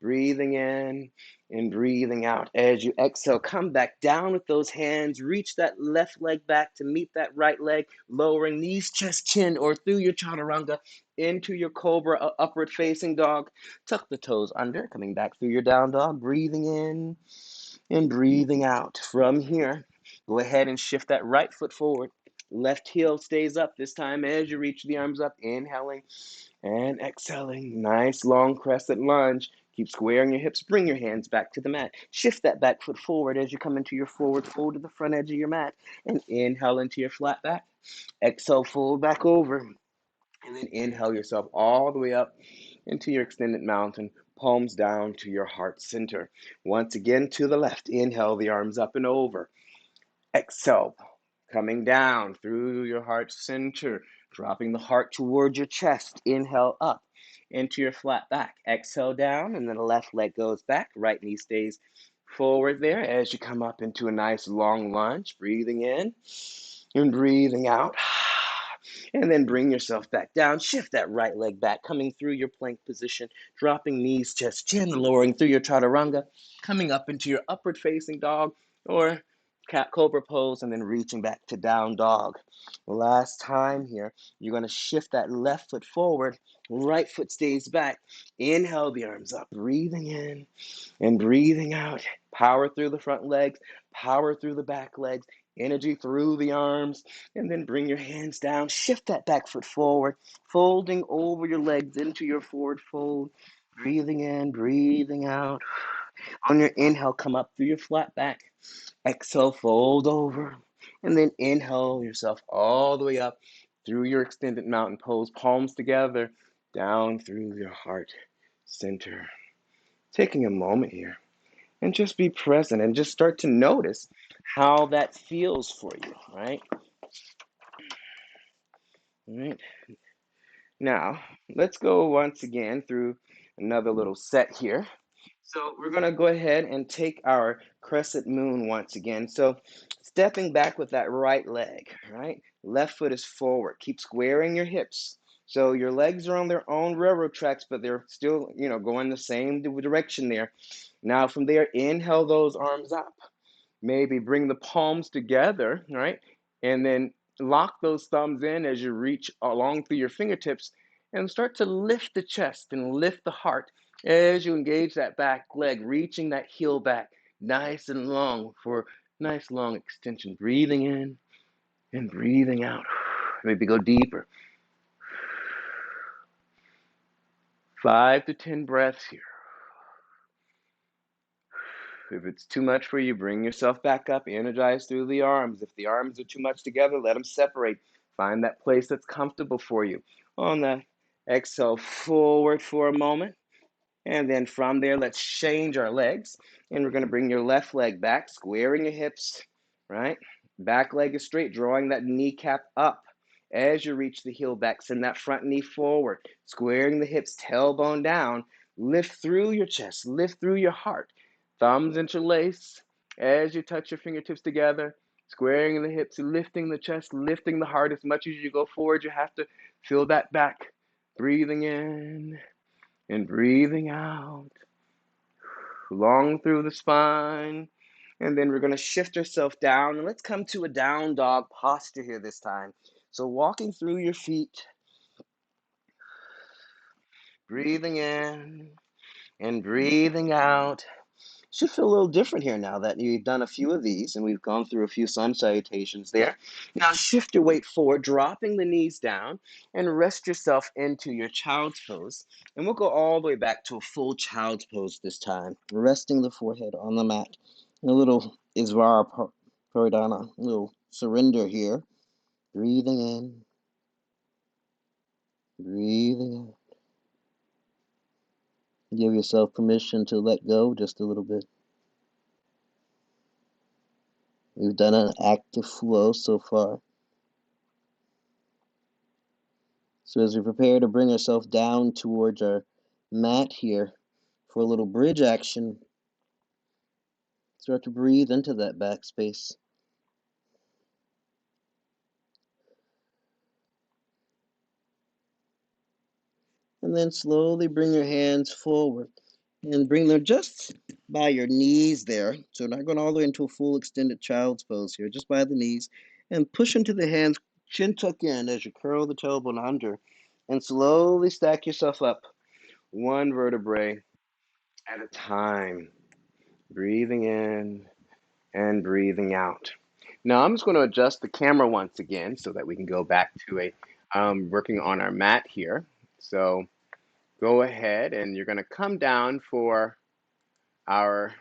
Breathing in and breathing out. As you exhale, come back down with those hands. Reach that left leg back to meet that right leg, lowering knees, chest, chin, or through your chaturanga into your cobra, upward facing dog. Tuck the toes under, coming back through your down dog. Breathing in and breathing out. From here, go ahead and shift that right foot forward. Left heel stays up this time as you reach the arms up, inhaling and exhaling. Nice long crescent lunge. Keep squaring your hips. Bring your hands back to the mat. Shift that back foot forward as you come into your forward fold to the front edge of your mat. And inhale into your flat back. Exhale, fold back over. And then inhale yourself all the way up into your extended mountain. Palms down to your heart center. Once again to the left. Inhale the arms up and over. Exhale, coming down through your heart center, dropping the heart towards your chest. Inhale up into your flat back. Exhale down, and then the left leg goes back. Right knee stays forward there as you come up into a nice long lunge. Breathing in and breathing out. And then bring yourself back down. Shift that right leg back, coming through your plank position, dropping knees, chest, chin, lowering through your chaturanga, coming up into your upward facing dog, or cat cobra pose, and then reaching back to down dog. Last time here, you're going to shift that left foot forward, right foot stays back. Inhale the arms up, breathing in and breathing out. Power through the front legs, power through the back legs, energy through the arms, and then bring your hands down. Shift that back foot forward, folding over your legs into your forward fold. Breathing in, breathing out. On your inhale, come up through your flat back. Exhale, fold over. And then inhale yourself all the way up through your extended mountain pose, palms together, down through your heart center. Taking a moment here and just be present and just start to notice how that feels for you, right? All right. Now, let's go once again through another little set here. So we're going to go ahead and take our crescent moon once again. So stepping back with that right leg, right? Left foot is forward. Keep squaring your hips. So your legs are on their own railroad tracks, but they're still, going the same direction there. Now from there, inhale those arms up. Maybe bring the palms together, right? And then lock those thumbs in as you reach along through your fingertips and start to lift the chest and lift the heart as you engage that back leg, reaching that heel back nice and long for nice long extension. Breathing in and breathing out. Maybe go deeper. 5 to 10 breaths here. If it's too much for you, bring yourself back up, energize through the arms. If the arms are too much together, let them separate. Find that place that's comfortable for you. On the exhale, forward for a moment. And then from there, let's change our legs. And we're going to bring your left leg back, squaring your hips, right? Back leg is straight, drawing that kneecap up. As you reach the heel back, send that front knee forward, squaring the hips, tailbone down. Lift through your chest, lift through your heart. Thumbs interlace as you touch your fingertips together, squaring the hips, lifting the chest, lifting the heart. As much as you go forward, you have to feel that back. Breathing in and breathing out, long through the spine. And then we're going to shift yourself down. And let's come to a down dog posture here this time. So walking through your feet, breathing in and breathing out. Should feel a little different here now that you've done a few of these and we've gone through a few sun salutations there. Now shift your weight forward, dropping the knees down, and rest yourself into your child's pose. And we'll go all the way back to a full child's pose this time, resting the forehead on the mat. A little Isvara Paradana, a little surrender here. Breathing in, breathing out. Give yourself permission to let go just a little bit. We've done an active flow so far. So as we prepare to bring ourselves down towards our mat here for a little bridge action, start to breathe into that back space. And then slowly bring your hands forward and bring them just by your knees there. So not going all the way into a full extended child's pose here, just by the knees. And push into the hands, chin tuck in as you curl the tailbone under. And slowly stack yourself up, one vertebrae at a time. Breathing in and breathing out. Now I'm just going to adjust the camera once again so that we can go back to a working on our mat here. So go ahead and you're going to come down for our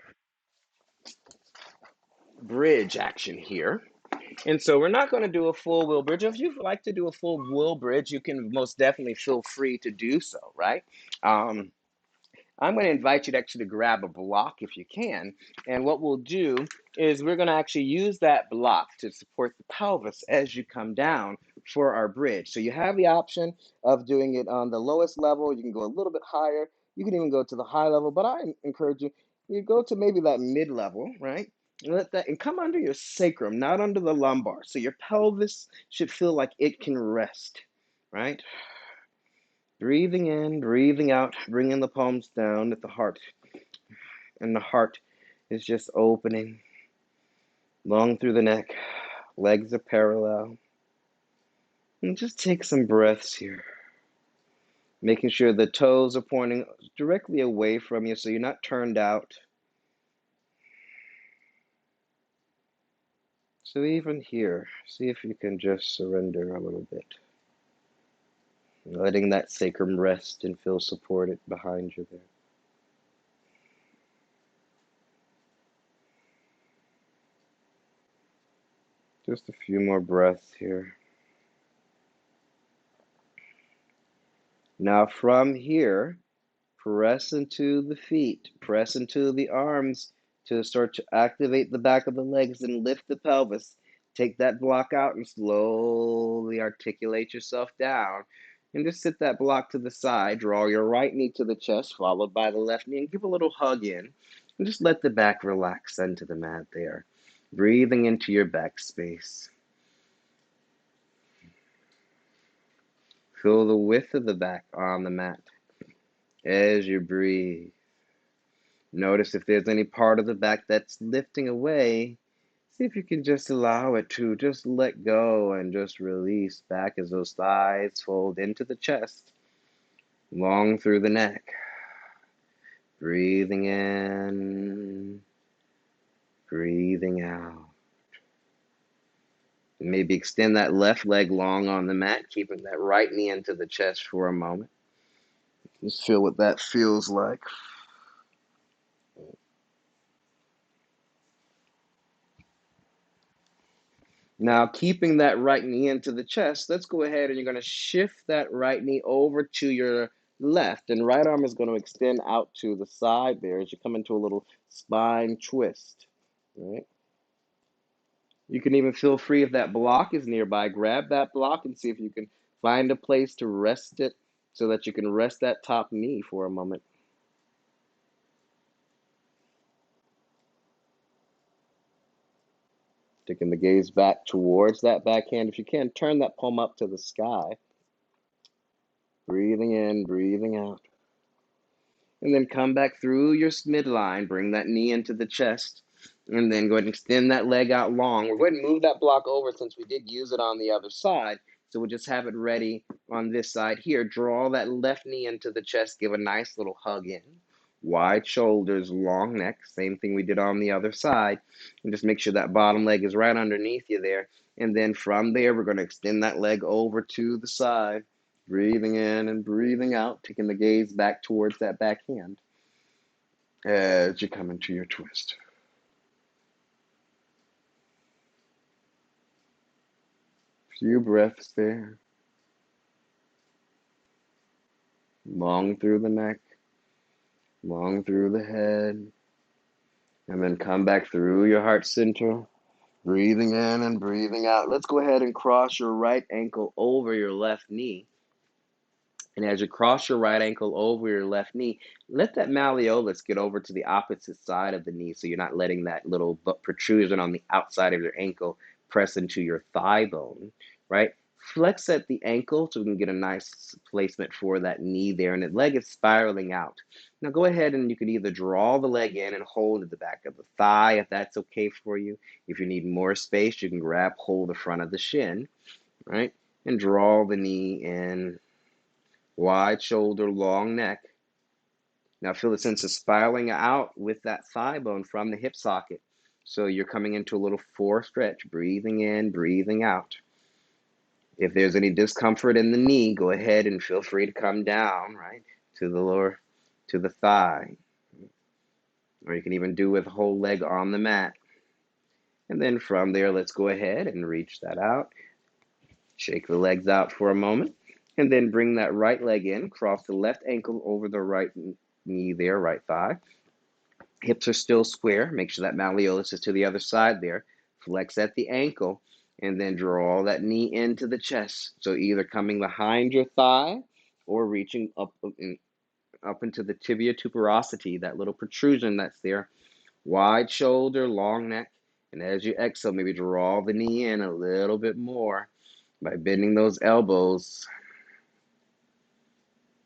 bridge action here. And so we're not going to do a full wheel bridge. If you'd like to do a full wheel bridge, you can most definitely feel free to do so, right? I'm going to invite you to actually grab a block if you can. And what we'll do is we're going to actually use that block to support the pelvis as you come down for our bridge. So you have the option of doing it on the lowest level. You can go a little bit higher. You can even go to the high level, but I encourage you go to maybe that mid level, right? And let that and come under your sacrum, not under the lumbar. So your pelvis should feel like it can rest, right? Breathing in, breathing out, bringing the palms down at the heart. And the heart is just opening Long through the neck. Legs are parallel. And just take some breaths here. Making sure the toes are pointing directly away from you so you're not turned out. So even here, see if you can just surrender a little bit. Letting that sacrum rest and feel supported behind you there. Just a few more breaths here. Now from here, press into the feet, press into the arms to start to activate the back of the legs and lift the pelvis. Take that block out and slowly articulate yourself down. And just sit that block to the side. Draw your right knee to the chest, followed by the left knee, and give a little hug in. And just let the back relax into the mat there. Breathing into your back space. Feel the width of the back on the mat as you breathe. Notice if there's any part of the back that's lifting away. See if you can just allow it to just let go and just release back as those thighs fold into the chest, long through the neck. Breathing in, breathing out. And maybe extend that left leg long on the mat, keeping that right knee into the chest for a moment. Just feel what that feels like. Now, keeping that right knee into the chest, let's go ahead and you're going to shift that right knee over to your left, and right arm is going to extend out to the side there as you come into a little spine twist. All right. You can even feel free if that block is nearby, grab that block and see if you can find a place to rest it so that you can rest that top knee for a moment. Taking the gaze back towards that backhand. If you can, turn that palm up to the sky. Breathing in, breathing out. And then come back through your midline, bring that knee into the chest, and then go ahead and extend that leg out long. We're going to move that block over since we did use it on the other side. So we'll just have it ready on this side here. Draw that left knee into the chest, give a nice little hug in. Wide shoulders, long neck, same thing we did on the other side. And just make sure that bottom leg is right underneath you there. And then from there, we're going to extend that leg over to the side. Breathing in and breathing out, taking the gaze back towards that backhand as you come into your twist. Few breaths there. Long through the neck, long through the head, and then come back through your heart center. Breathing in and breathing out. Let's go ahead and cross your right ankle over your left knee. And as you cross your right ankle over your left knee, let that malleolus get over to the opposite side of the knee so you're not letting that little protrusion on the outside of your ankle press into your thigh bone, right? Flex at the ankle so we can get a nice placement for that knee there, and the leg is spiraling out. Now go ahead and you can either draw the leg in and hold at the back of the thigh if that's okay for you. If you need more space, you can grab hold the front of the shin, right? And draw the knee in. Wide shoulder, long neck. Now feel the sense of spiraling out with that thigh bone from the hip socket. So you're coming into a little fore stretch, breathing in, breathing out. If there's any discomfort in the knee, go ahead and feel free to come down, right, to the lower, to the thigh. Or you can even do with a whole leg on the mat. And then from there, let's go ahead and reach that out. Shake the legs out for a moment. And then bring that right leg in, cross the left ankle over the right knee there, right thigh. Hips are still square. Make sure that malleolus is to the other side there. Flex at the ankle, and then draw that knee into the chest. So either coming behind your thigh or reaching up into the tibia tuberosity, that little protrusion that's there. Wide shoulder, long neck. And as you exhale, maybe draw the knee in a little bit more by bending those elbows.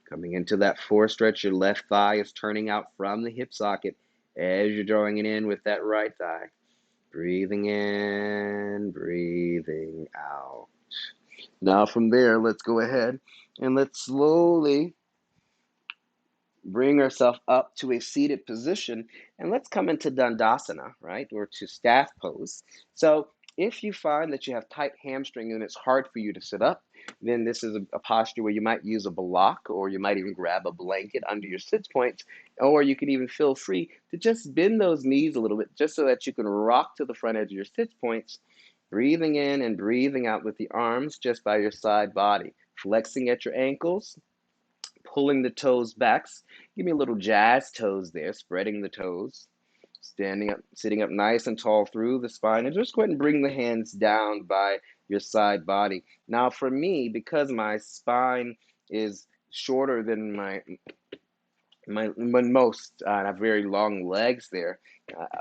Coming into that fore stretch, your left thigh is turning out from the hip socket as you're drawing it in with that right thigh. Breathing in, breathing out. Now from there, let's go ahead and let's slowly bring ourselves up to a seated position, and let's come into Dandasana, right, or to staff pose. So if you find that you have tight hamstring and it's hard for you to sit up, then this is a posture where you might use a block, or you might even grab a blanket under your sit points, or you can even feel free to just bend those knees a little bit just so that you can rock to the front edge of your sit points, breathing in and breathing out with the arms just by your side body, flexing at your ankles, pulling the toes back. Give me a little jazz toes there, spreading the toes, standing up, sitting up nice and tall through the spine, and just go ahead and bring the hands down by your side body. Now, for me, because my spine is shorter than my most, I have very long legs there.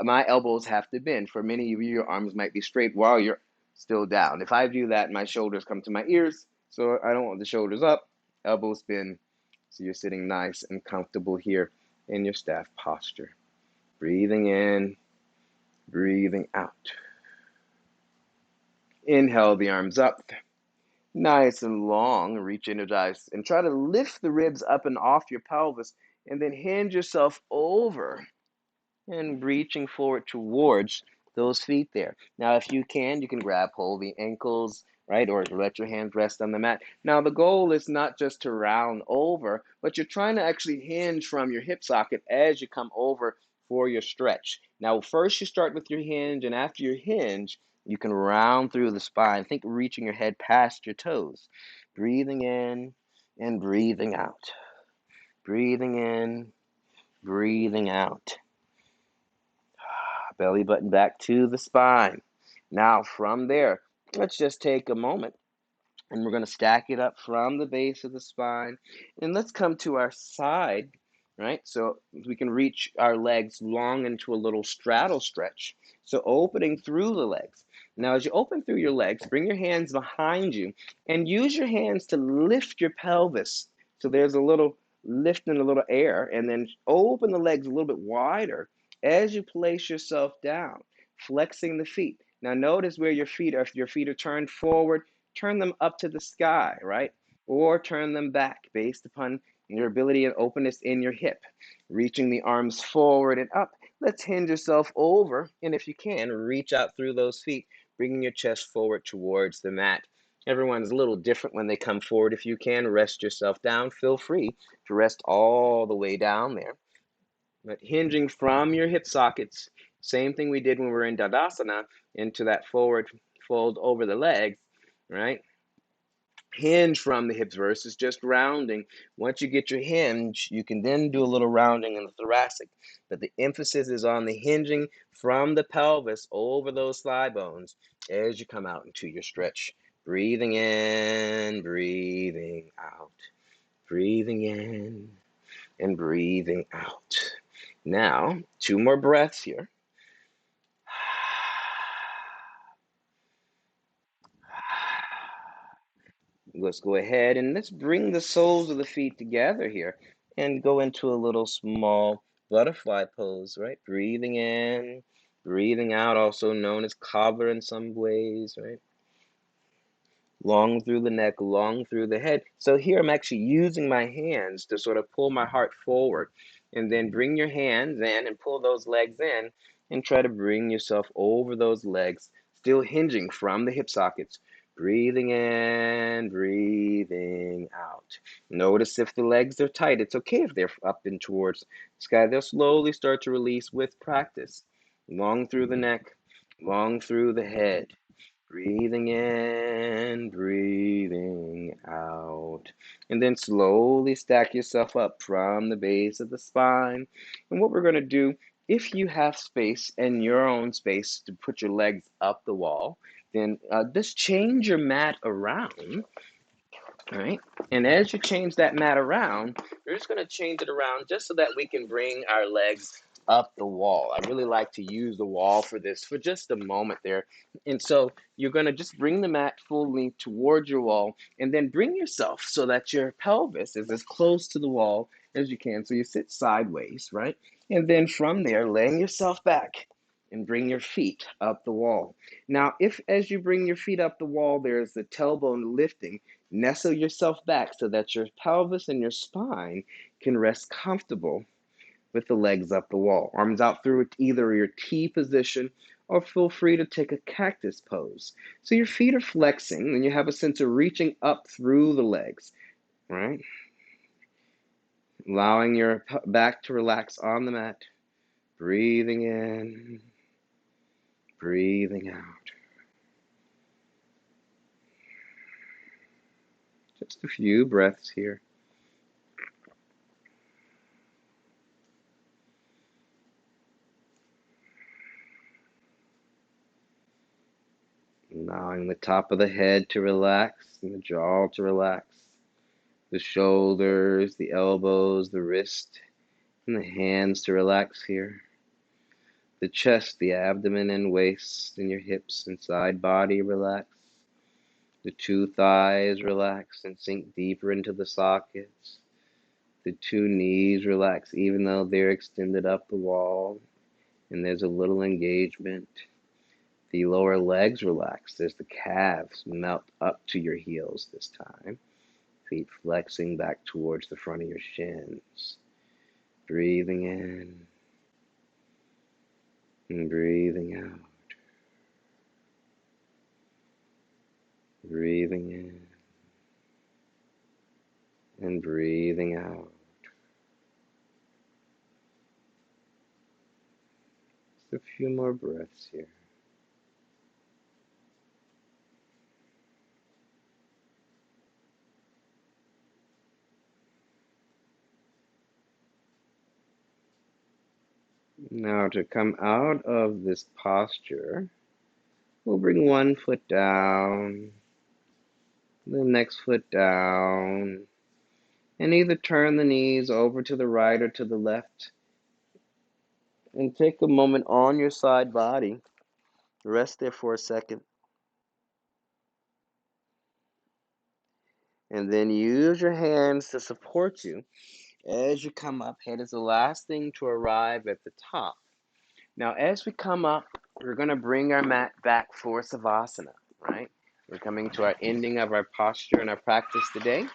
My elbows have to bend. For many of you, your arms might be straight while you're still down. If I do that, my shoulders come to my ears, so I don't want the shoulders up, elbows bend. So you're sitting nice and comfortable here in your staff posture. Breathing in, breathing out. Inhale the arms up, nice and long, reach energized, and try to lift the ribs up and off your pelvis, and then hinge yourself over and reaching forward towards those feet there. Now, if you can grab hold the ankles, right, or let your hands rest on the mat. Now, the goal is not just to round over, but you're trying to actually hinge from your hip socket as you come over for your stretch. Now, first you start with your hinge, and after your hinge, you can round through the spine. Think reaching your head past your toes. Breathing in and breathing out. Breathing in, breathing out. Belly button back to the spine. Now from there, let's just take a moment and we're going to stack it up from the base of the spine. And let's come to our side, right? So we can reach our legs long into a little straddle stretch. So opening through the legs. Now, as you open through your legs, bring your hands behind you and use your hands to lift your pelvis. So there's a little lift and a little air, and then open the legs a little bit wider as you place yourself down, flexing the feet. Now, notice where your feet are. If your feet are turned forward, turn them up to the sky, right? Or turn them back based upon your ability and openness in your hip. Reaching the arms forward and up. Let's hinge yourself over, and if you can, reach out through those feet, bringing your chest forward towards the mat. Everyone's a little different when they come forward. If you can, rest yourself down. Feel free to rest all the way down there. But hinging from your hip sockets, same thing we did when we were in Dandasana, into that forward fold over the legs, right? Hinge from the hips versus just rounding. Once you get your hinge, you can then do a little rounding in the thoracic. But the emphasis is on the hinging from the pelvis over those thigh bones as you come out into your stretch. Breathing in, breathing out. Breathing in and breathing out. Now, 2 more breaths here. Let's go ahead and let's bring the soles of the feet together here and go into a little small butterfly pose, right? Breathing in, breathing out, also known as cobbler in some ways, right? Long through the neck, long through the head. So here I'm actually using my hands to sort of pull my heart forward, and then bring your hands in and pull those legs in and try to bring yourself over those legs, still hinging from the hip sockets. Breathing in, breathing out. Notice if the legs are tight. It's okay if they're up and towards the sky. They'll slowly start to release with practice. Long through the neck, long through the head. Breathing in, breathing out. And then slowly stack yourself up from the base of the spine. And what we're going to do, if you have space and your own space to put your legs up the wall, then just change your mat around. All right. And as you change that mat around, you're just going to change it around just so that we can bring our legs up the wall. I really like to use the wall for this for just a moment there. And so you're going to just bring the mat full length towards your wall, and then bring yourself so that your pelvis is as close to the wall as you can. So you sit sideways, right? And then from there, laying yourself back, and bring your feet up the wall. Now, if as you bring your feet up the wall, there's the tailbone lifting, nestle yourself back so that your pelvis and your spine can rest comfortable with the legs up the wall. Arms out through either your T position or feel free to take a cactus pose. So your feet are flexing and you have a sense of reaching up through the legs, right? Allowing your back to relax on the mat. Breathing in, breathing out. Just a few breaths here. Allowing the top of the head to relax and the jaw to relax. The shoulders, the elbows, the wrist, and the hands to relax here. The chest, the abdomen and waist, and your hips and side body relax. The two thighs relax and sink deeper into the sockets. The two knees relax even though they're extended up the wall and there's a little engagement. The lower legs relax as the calves melt up to your heels this time. Feet flexing back towards the front of your shins. Breathing in and breathing out. Breathing in and breathing out. Just a few more breaths here. Now to come out of this posture, we'll bring one foot down, the next foot down, and either turn the knees over to the right or to the left. And take a moment on your side body. Rest there for a second. And then use your hands to support you as you come up. Head is the last thing to arrive at the top. Now, as we come up, we're going to bring our mat back for Savasana, right? We're coming to our ending of our posture and our practice today.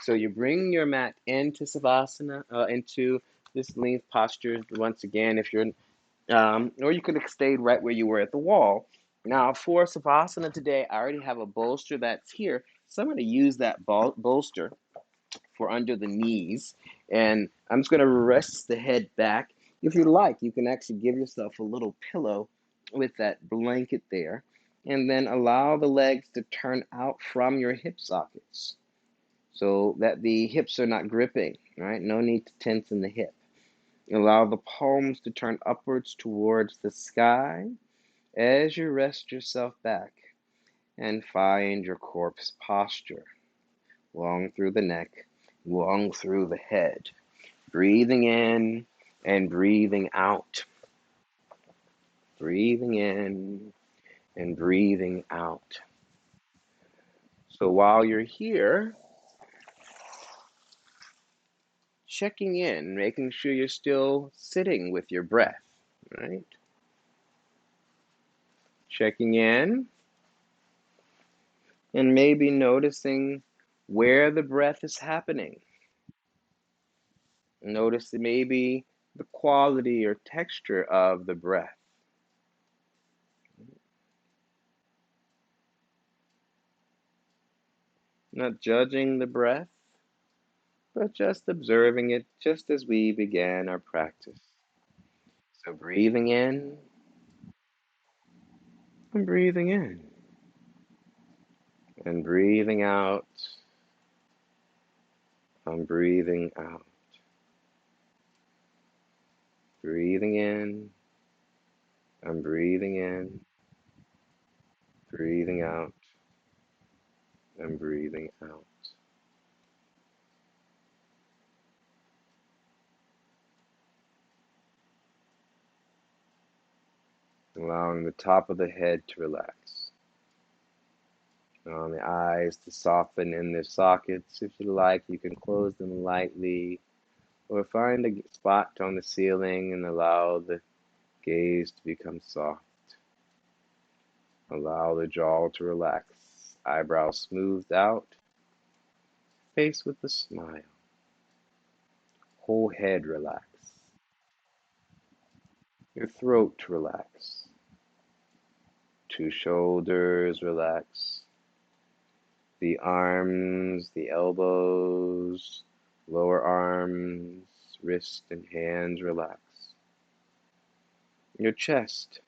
So you bring your mat into Savasana, into this length posture. Once again, if you're or you could have stayed right where you were at the wall. Now, for Savasana today, I already have a bolster that's here, so I'm going to use that bolster for under the knees, and I'm just going to rest the head back. If you like, you can actually give yourself a little pillow with that blanket there, and then allow the legs to turn out from your hip sockets so that the hips are not gripping, right? No need to tense in the hip. Allow the palms to turn upwards towards the sky as you rest yourself back and find your corpse posture. Long through the neck, long through the head. Breathing in and breathing out. Breathing in and breathing out. So while you're here, checking in, making sure you're still sitting with your breath, right? Checking in and maybe noticing where the breath is happening. Notice maybe the quality or texture of the breath. Not judging the breath, but just observing it just as we began our practice. So breathing in and breathing in and breathing out and breathing out. Breathing in and breathing in, breathing out and breathing out. Allowing the top of the head to relax. Allowing the eyes to soften in their sockets. If you like, you can close them lightly or find a spot on the ceiling and allow the Gaze to become soft. Allow the jaw to relax. Eyebrows smoothed out. Face with a smile. Whole head relax. Your throat to relax. Two shoulders relax. The arms, the elbows, lower arms, wrist and hands relax. Your chest,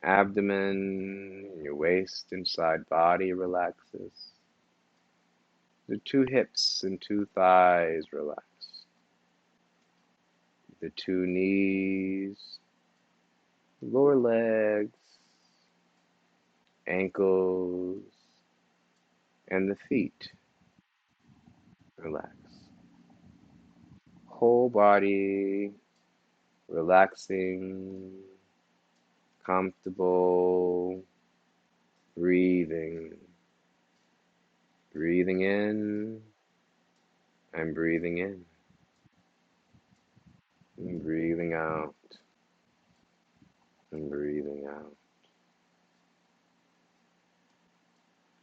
abdomen, your waist and side body relaxes. The two hips and two thighs relax. The two knees, lower legs, ankles, and the feet relax. Whole body relaxing, comfortable, breathing. Breathing in and breathing in. And breathing out and breathing out.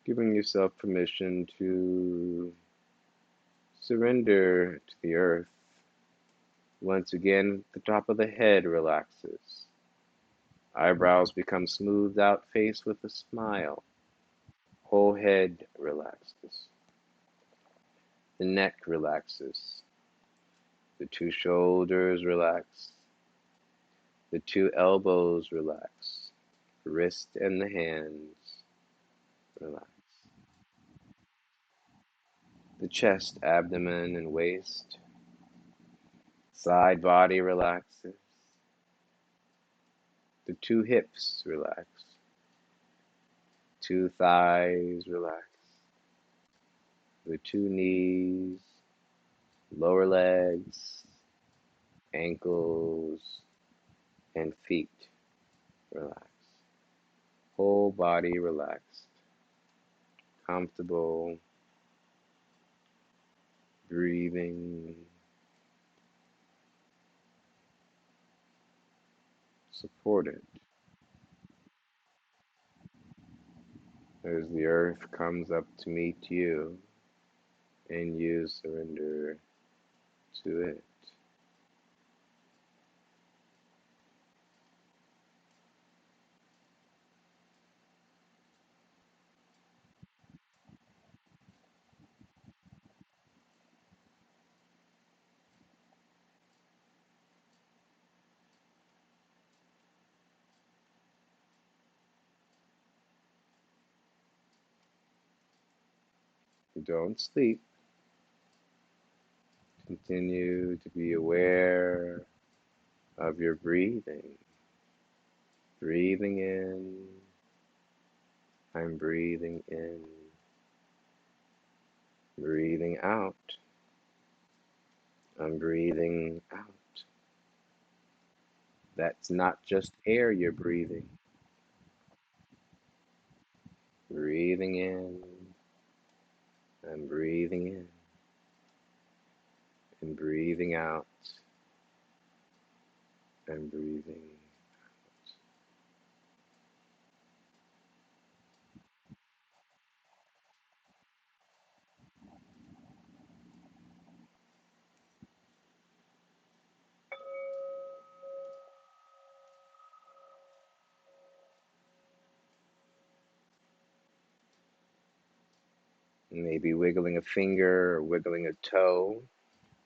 Giving yourself permission to surrender to the earth. Once again, the top of the head relaxes. Eyebrows become smoothed out, face with a smile. Whole head relaxes. The neck relaxes. The two shoulders relax. The two elbows relax. The wrist and the hands relax. The chest, abdomen, and waist. Side body relaxes. The two hips relax. Two thighs relax. The two knees, lower legs, ankles, and feet relax. Whole body relaxed, comfortable, breathing, supported as the earth comes up to meet you and you surrender to it. Don't sleep. Continue to be aware of your breathing. Breathing in, I'm breathing in. Breathing out, I'm breathing out. That's not just air you're breathing. Breathing in, I'm breathing in. And breathing out, I'm breathing. Maybe wiggling a finger or wiggling a toe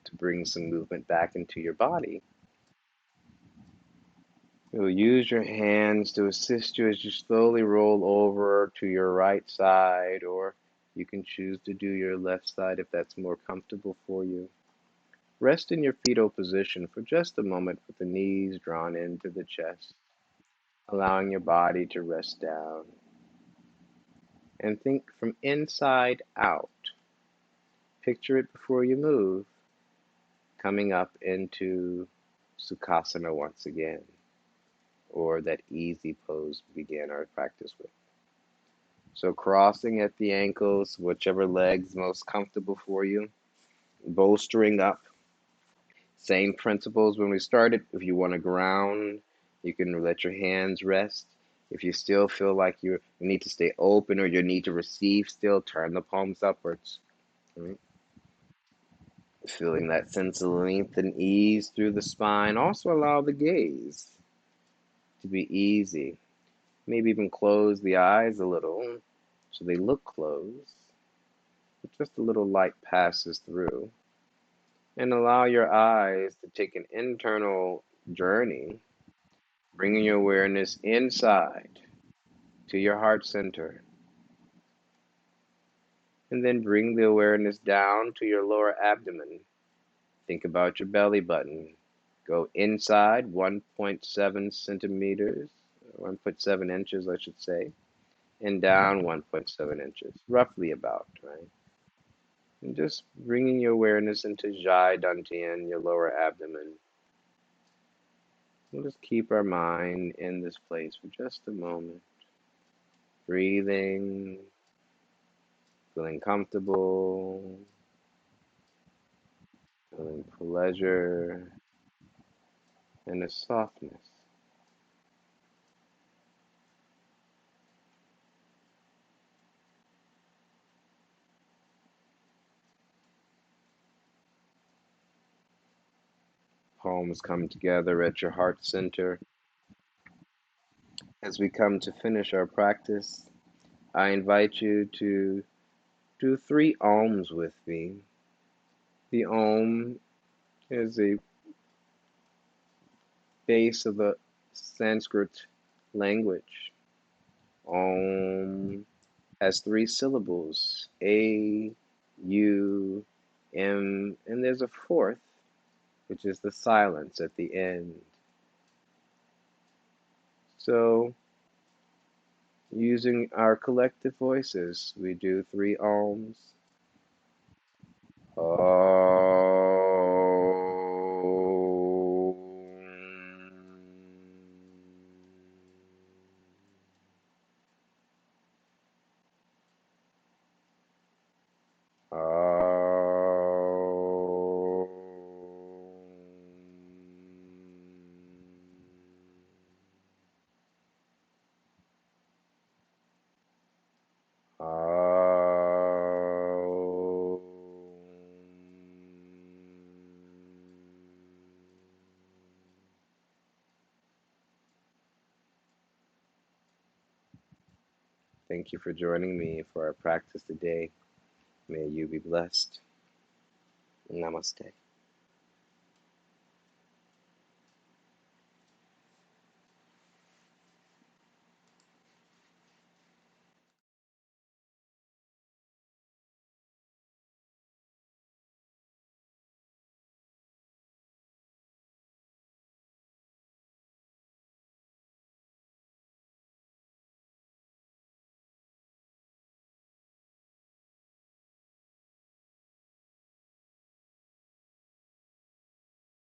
to bring some movement back into your body. You'll use your hands to assist you as you slowly roll over to your right side, or you can choose to do your left side if that's more comfortable for you. Rest in your fetal position for just a moment with the knees drawn into the chest, allowing your body to rest down. And think from inside out. Picture it before you move, coming up into Sukhasana once again, or that easy pose we began our practice with. So crossing at the ankles, whichever leg's most comfortable for you, bolstering up. Same principles when we started. If you want to ground, You can let your hands rest. If you still feel like you need to stay open or you need to receive still, turn the palms upwards. Right? Feeling that sense of length and ease through the spine. Also allow the gaze to be easy. Maybe even close the eyes a little so they look closed. But just a little light passes through. And allow your eyes to take an internal journey, bringing your awareness inside to your heart center. And then bring the awareness down to your lower abdomen. Think about your belly button. Go inside 1.7 centimeters, 1.7 inches, I should say, and down 1.7 inches, roughly about, right? And just bringing your awareness into Jai Dantian, your lower abdomen. We'll just keep our mind in this place for just a moment. Breathing, feeling comfortable, feeling pleasure, and a softness. Palms come together at your heart center. As we come to finish our practice, I invite you to do 3 Oms with me. The Om is a base of the Sanskrit language. Om has 3 syllables, A, U, M, and there's a fourth, which is the silence at the end. So, using our collective voices, we do 3 Oms. Thank you for joining me for our practice today. May you be blessed. Namaste.